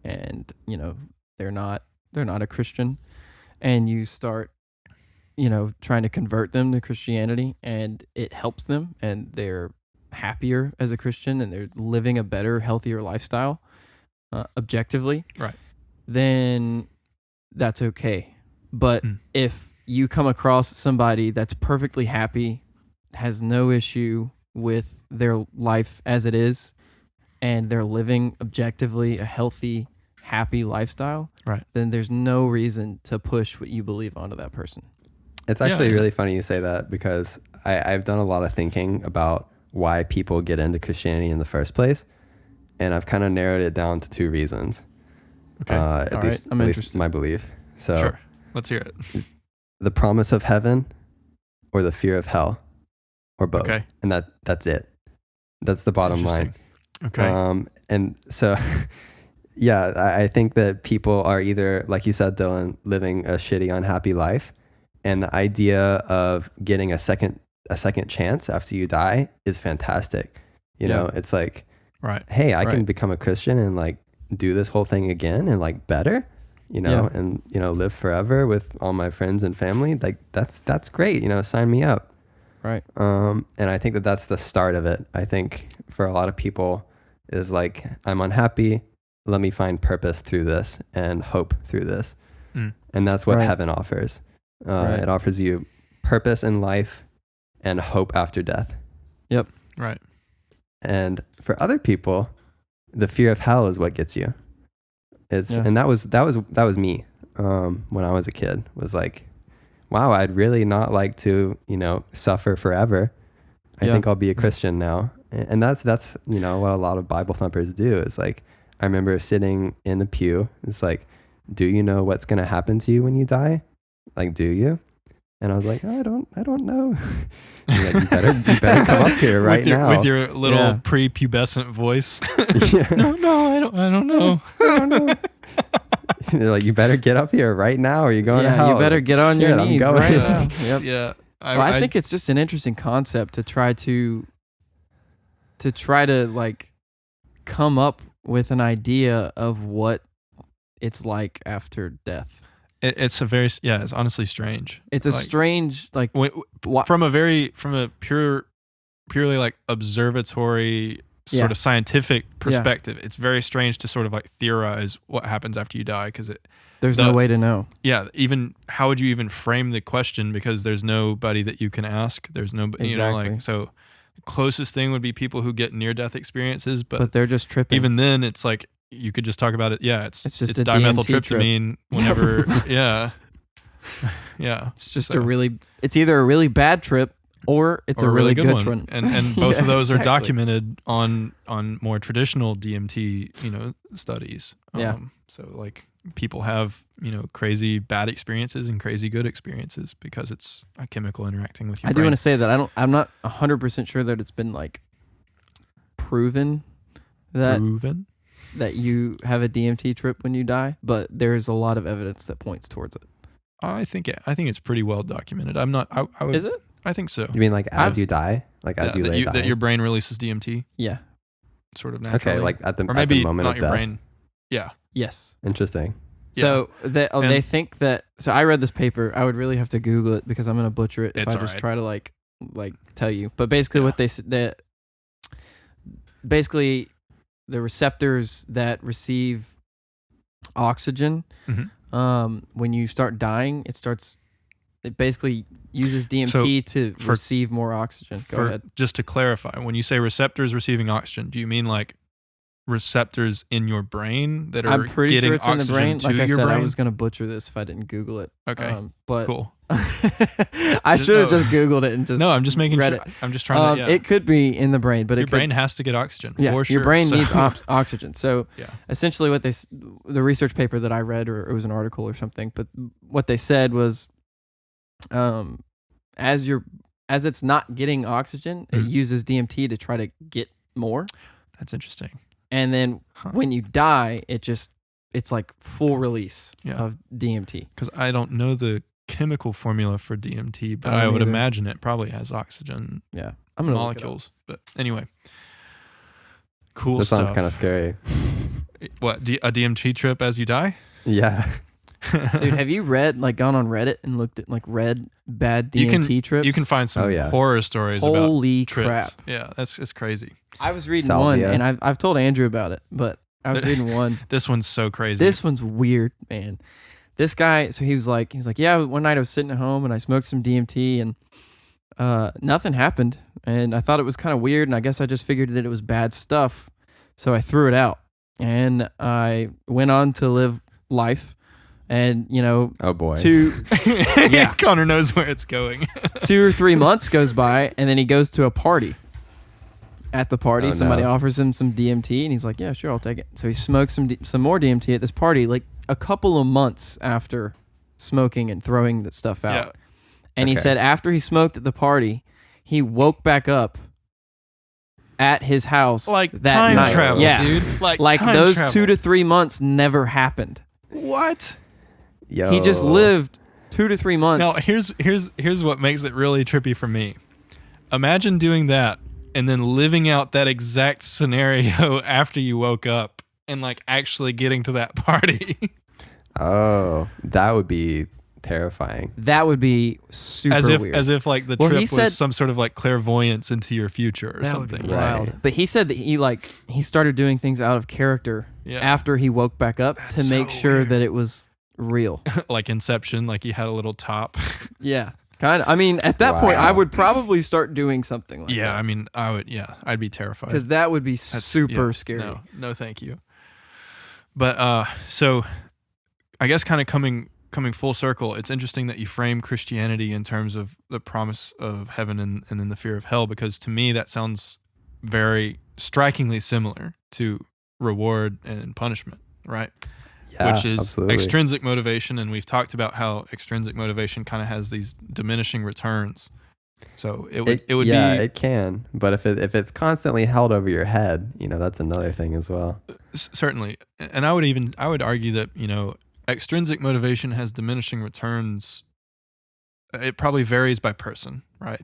and, they're not a Christian, and you start, trying to convert them to Christianity, and it helps them and they're happier as a Christian and they're living a better, healthier lifestyle, objectively, Right. then that's okay. But if you come across somebody that's perfectly happy, has no issue with their life as it is, and they're living objectively a healthy, happy lifestyle, Right. then there's no reason to push what you believe onto that person. It's actually really funny you say that, because I've done a lot of thinking about why people get into Christianity in the first place, and I've kind of narrowed it down to 2 reasons. Okay. At least my belief. So Sure. Let's hear it. the promise of heaven or the fear of hell, or both. Okay. And that's it. That's the bottom line. Okay. And so, yeah, I think that people are either, like you said, Dylan, living a shitty, unhappy life, and the idea of getting a second chance after you die is fantastic. You know, it's like, right. hey, I can become a Christian and like do this whole thing again and like better, you know, and, you know, live forever with all my friends and family. Like that's great. You know, sign me up. Right. And I think that that's the start of it. I think for a lot of people is like, I'm unhappy. Let me find purpose through this and hope through this. And that's what heaven offers. It offers you purpose in life and hope after death. Yep. Right. And for other people, the fear of hell is what gets you. And that was me when I was a kid. Was like, wow, I'd really not like to, you know, suffer forever. I think I'll be a Christian now. And that's, you know, what a lot of Bible thumpers do. Is like, I remember sitting in the pew. It's like, do you know what's going to happen to you when you die? Like, do you? And I was like, oh, I don't know. Like, you better come up here right now with your little prepubescent voice. No, I don't know. I don't know. They're like, you better get up here right now, or you're going to hell. You better get on your knees right now. Yep. Yeah. I think it's just an interesting concept to try to like come up with an idea of what it's like after death. It's it's honestly strange. It's a strange, like, from a purely like observatory sort of scientific perspective, it's very strange to sort of like theorize what happens after you die, because there's no way to know. Yeah, even how would you even frame the question, because there's nobody that you can ask. There's no, you know, like, so the closest thing would be people who get near-death experiences, but they're just tripping. Even then, it's like you could just talk about it. Yeah, it's just a dimethyltryptamine. Whenever, yeah. It's just it's either a really bad trip or it's a really good one. And both of those are documented on more traditional DMT, you know, studies. So like people have, you know, crazy bad experiences and crazy good experiences because it's a chemical interacting with your brain. I do want to say that I'm not 100% sure that it's been like proven that you have a DMT trip when you die, but there's a lot of evidence that points towards it. I think it's pretty well documented. I'm not. I would, Is it? I think so. You mean like as you die, like as you lay dying? That your brain releases DMT? Yeah. Sort of naturally. Okay, like at the moment of your death. Brain. Yeah. Yes. Interesting. So they think that. So I read this paper. I would really have to Google it because I'm gonna butcher it if I just try to like tell you. But basically, what they basically the receptors that receive oxygen, when you start dying, it basically uses DMT to receive more oxygen. Go ahead. Just to clarify, when you say receptors receiving oxygen, do you mean like receptors in your brain that are getting it's oxygen in the brain. to like I your said, brain? I was going to butcher this if I didn't Google it. Okay, but cool. I should have just Googled it and just I'm just making read sure. it. I'm just trying to. Yeah. It could be in the brain, but your brain has to get oxygen. Yeah, for sure. your brain needs oxygen. So yeah. Essentially, what the research paper that I read, or it was an article or something, but what they said was, as it's not getting oxygen, it uses DMT to try to get more. That's interesting. And then when you die, it's like full release of DMT. Because I don't know the chemical formula for DMT, but I would imagine it probably has oxygen molecules. But anyway, cool that stuff. That sounds kind of scary. What, a DMT trip as you die? Yeah. Dude, have you gone on Reddit and looked at read bad DMT trips? You can find some horror stories Holy about trips. crap. Yeah, it's crazy. I was reading one, and I've told Andrew about it, but I was reading one. This one's so crazy. This one's weird, man. This guy, so he was like, yeah, one night I was sitting at home and I smoked some DMT and nothing happened. And I thought it was kind of weird, and I guess I just figured that it was bad stuff. So I threw it out, and I went on to live life. And, oh boy, yeah, Connor knows where it's going. 2 or 3 months goes by, and then he goes to a party. At the party, somebody offers him some DMT, and he's like, yeah, sure, I'll take it. So he smokes some more DMT at this party, like a couple of months after smoking and throwing the stuff out. Yeah. And he said after he smoked at the party, he woke back up at his house like that time night. Travel, yeah. Dude. Like those travel. 2 to 3 months never happened. What? Yo. He just lived 2 to 3 months. Now, here's what makes it really trippy for me. Imagine doing that and then living out that exact scenario after you woke up and actually getting to that party. Oh, that would be terrifying. That would be super weird. As if the trip was some sort of clairvoyance into your future or something. Would be wild. But he said that he started doing things out of character after he woke back up to make sure that it was real. Like Inception, he had a little top. Yeah. Kind of. I mean, at that point, I would probably start doing something like that. Yeah, I mean, I would. Yeah, I'd be terrified because that would be super scary. No, thank you. But so, I guess kind of coming full circle, it's interesting that you frame Christianity in terms of the promise of heaven and then the fear of hell, because to me that sounds very strikingly similar to reward and punishment, right? Yeah, which is absolutely. Extrinsic motivation, and we've talked about how extrinsic motivation kind of has these diminishing returns. So it would be it can, but if it's constantly held over your head, that's another thing as well. Certainly, and I would argue that extrinsic motivation has diminishing returns. It probably varies by person, right?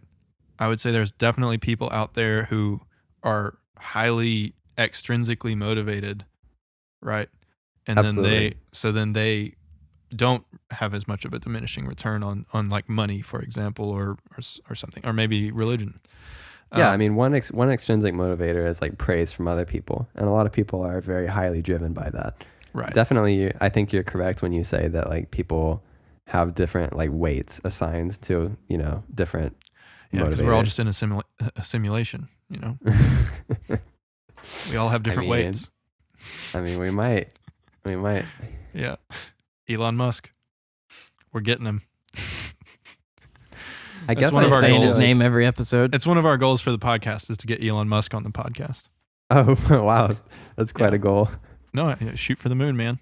I would say there's definitely people out there who are highly extrinsically motivated, right? And Absolutely. then they don't have as much of a diminishing return on money, for example, or something, or maybe religion. Yeah, I mean, one extrinsic motivator is praise from other people, and a lot of people are very highly driven by that. Right. Definitely, I think you're correct when you say that people have different weights assigned to different. Yeah, because we're all just in a simulation. We all have different weights. I mean, we might. Yeah. Elon Musk. We're getting him. I guess I'm saying his name every episode. It's one of our goals for the podcast is to get Elon Musk on the podcast. Oh, wow. That's quite a goal. No, shoot for the moon, man.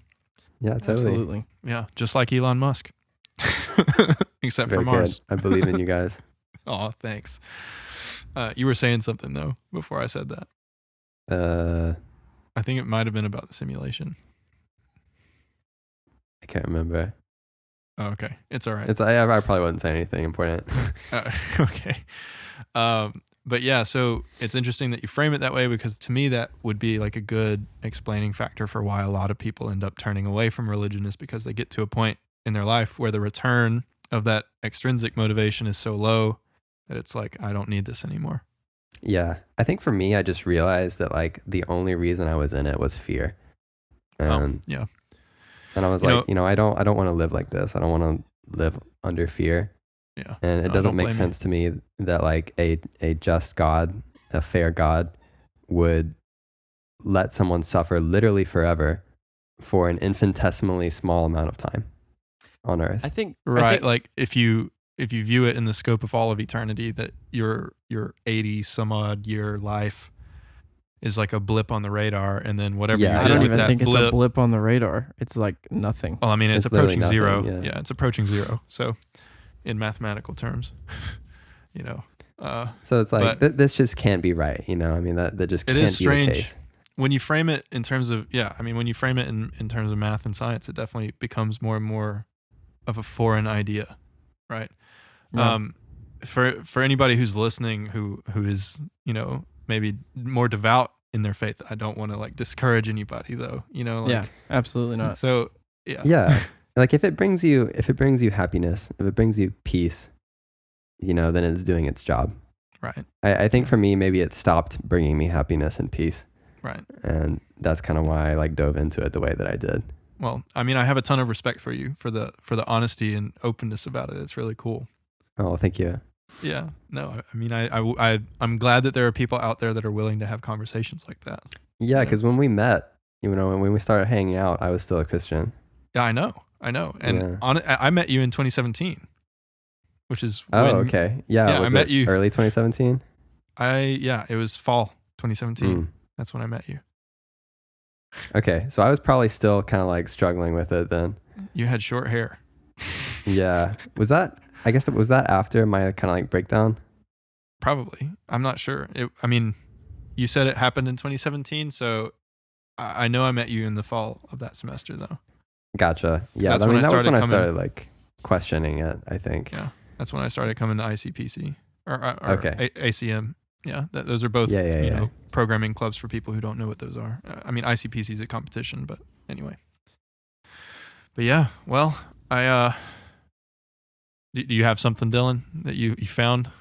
Yeah, totally. Absolutely. Yeah, just like Elon Musk. Except Very for Mars. Good. I believe in you guys. Oh, thanks. You were saying something, though, before I said that. I think it might have been about the simulation. I can't remember. Oh, okay. It's all right. I probably wouldn't say anything important. Okay. But yeah, so it's interesting that you frame it that way, because to me that would be a good explaining factor for why a lot of people end up turning away from religion, is because they get to a point in their life where the return of that extrinsic motivation is so low that it's I don't need this anymore. Yeah. I think for me, I just realized that the only reason I was in it was fear. Yeah. And I was I don't want to live like this. I don't want to live under fear. Yeah. And it doesn't make sense to me that a just God, a fair God, would let someone suffer literally forever for an infinitesimally small amount of time on earth. I think if you view it in the scope of all of eternity, that your 80 some odd year life is a blip on the radar, and then whatever you did I don't with even that think it's a blip on the radar. It's nothing. Well, I mean, it's approaching nothing, zero. Yeah, it's approaching zero. So, in mathematical terms, So it's this just can't be right. I mean, that just can't be strange. the case. When you frame it in terms of when you frame it in terms of math and science, it definitely becomes more and more of a foreign idea, right? Yeah. For anybody who's listening who is maybe more devout in their faith, I don't want to discourage anybody, though. Yeah, absolutely not. So Yeah. like if it brings you happiness, if it brings you peace, then it's doing its job. Right. I think for me, maybe it stopped bringing me happiness and peace. Right. And that's kind of why I like dove into it the way that I did. Well, I mean, I have a ton of respect for you for the honesty and openness about it. It's really cool. Oh, thank you. Yeah. No, I mean, I'm glad that there are people out there that are willing to have conversations like that. Yeah, because when we met, when we started hanging out, I was still a Christian. Yeah, I know. And I met you in 2017, which is okay. Yeah, I met you early 2017. It was fall 2017. That's when I met you. Okay, so I was probably still kind of like struggling with it then. You had short hair. Yeah. Was that after my kind of like breakdown? Probably. I'm not sure. You said it happened in 2017, so I know I met you in the fall of that semester though. Gotcha. Yeah, that was when I started like questioning it, I think. Yeah. That's when I started coming to ICPC or okay. ACM. Yeah, those are both programming clubs for people who don't know what those are. I mean, ICPC is a competition, but anyway. But yeah, well, do you have something, Dylan, that you found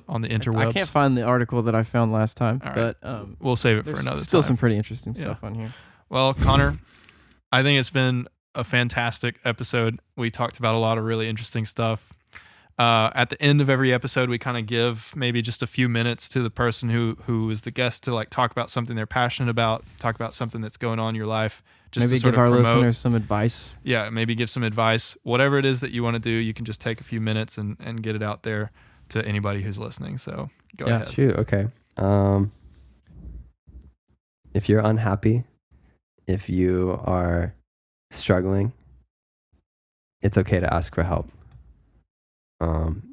on the interwebs? I can't find the article that I found last time, right. but we'll save it for another still time. Some pretty interesting stuff on here. Well, Connor, I think it's been a fantastic episode. We talked about a lot of really interesting stuff. At the end of every episode, we kind of give maybe just a few minutes to the person who is the guest to like talk about something they're passionate about, talk about something that's going on in your life. Just maybe to sort give of our promote. Listeners some advice. Yeah, maybe give some advice. Whatever it is that you want to do, you can just take a few minutes and get it out there to anybody who's listening. So go ahead. Shoot, okay. If you're unhappy, if you are struggling, it's okay to ask for help.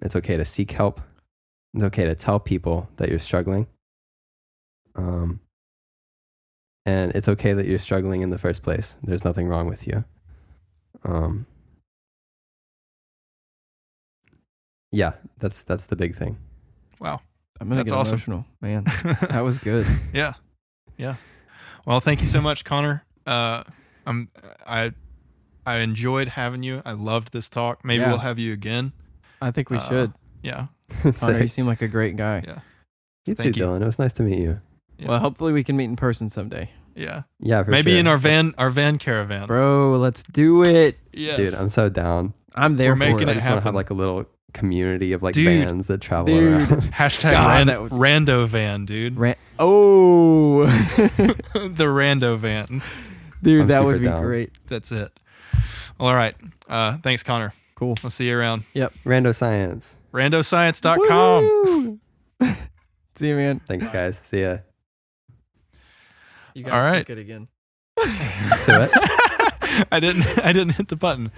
It's okay to seek help. It's okay to tell people that you're struggling. And it's okay that you're struggling in the first place. There's nothing wrong with you. Yeah, that's the big thing. Wow. I'm gonna get emotional, man. That was good. Yeah. Well, thank you so much, Connor. I enjoyed having you. I loved this talk. Maybe we'll have you again. I think we should. Yeah. Connor, you seem like a great guy. Yeah. You too, Dylan. It was nice to meet you. Yeah. Well, hopefully we can meet in person someday. Yeah. Yeah, for maybe sure. in our van caravan. Bro, let's do it. Yes. Dude, I'm so down. I'm there We're for making it. it I just want to happen. have like a little community of like Dude. vans that travel around. Hashtag rando van, dude. The rando van. Dude, I'm that would be super down. great. That's it. Well, all right. Thanks, Connor. Cool. We'll see you around. Rando Science. Randoscience.com. Woo! See you, man. Thanks, guys. See ya. You All right. click it again. Do it. I didn't hit the button.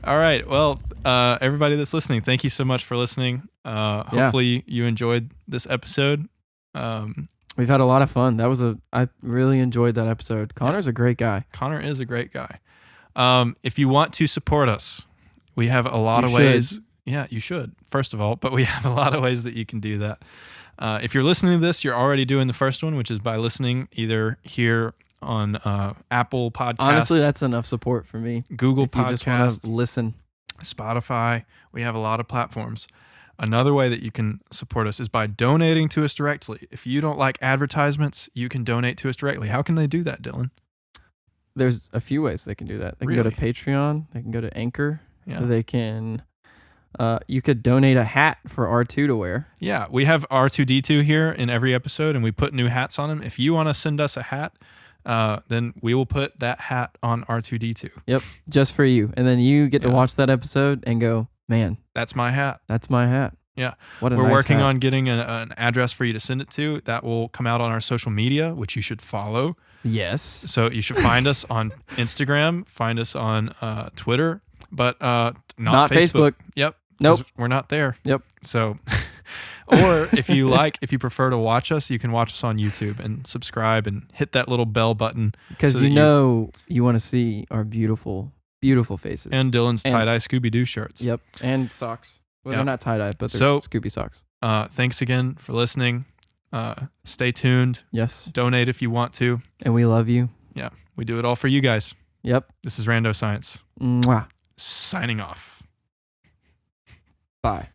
All right. Well, everybody that's listening, thank you so much for listening. Hopefully you enjoyed this episode. We've had a lot of fun. I really enjoyed that episode. Connor's a great guy. Connor is a great guy. If you want to support us, we have a lot of should. ways. Yeah, you should, first of all, but we have a lot of ways that you can do that. If you're listening to this, you're already doing the first one, which is by listening either here on Apple Podcasts. Honestly, that's enough support for me. Google if you just want Podcasts, to listen. Spotify. We have a lot of platforms. Another way that you can support us is by donating to us directly. If you don't like advertisements, you can donate to us directly. How can they do that, Dylan? There's a few ways they can do that. They can go to Patreon. They can go to Anchor. Yeah. They can. You could donate a hat for R2 to wear. Yeah, we have R2D2 here in every episode, and we put new hats on them. If you want to send us a hat, then we will put that hat on R2D2. Yep, just for you. And then you get to Yeah. watch that episode and go, man, That's my hat. that's my hat. Yeah. What a We're nice working hat. on getting an address for you to send it to. That will come out on our social media, which you should follow. Yes. So you should find us on Instagram, find us on Twitter, but not Facebook. Yep. 'Cause Nope. We're not there. Yep. So, or if you prefer to watch us, you can watch us on YouTube and subscribe and hit that little bell button. Because so you that know you want to see our beautiful, beautiful faces. And Dylan's tie-dye Scooby-Doo shirts. Yep. And socks. Well, Yep. they're not tie-dye, but they're So- Scooby socks. Thanks again for listening. Stay tuned. Yes. Donate if you want to. And we love you. Yeah, we do it all for you guys. Yep. This is Rando Science. Mwah. Signing off. Bye.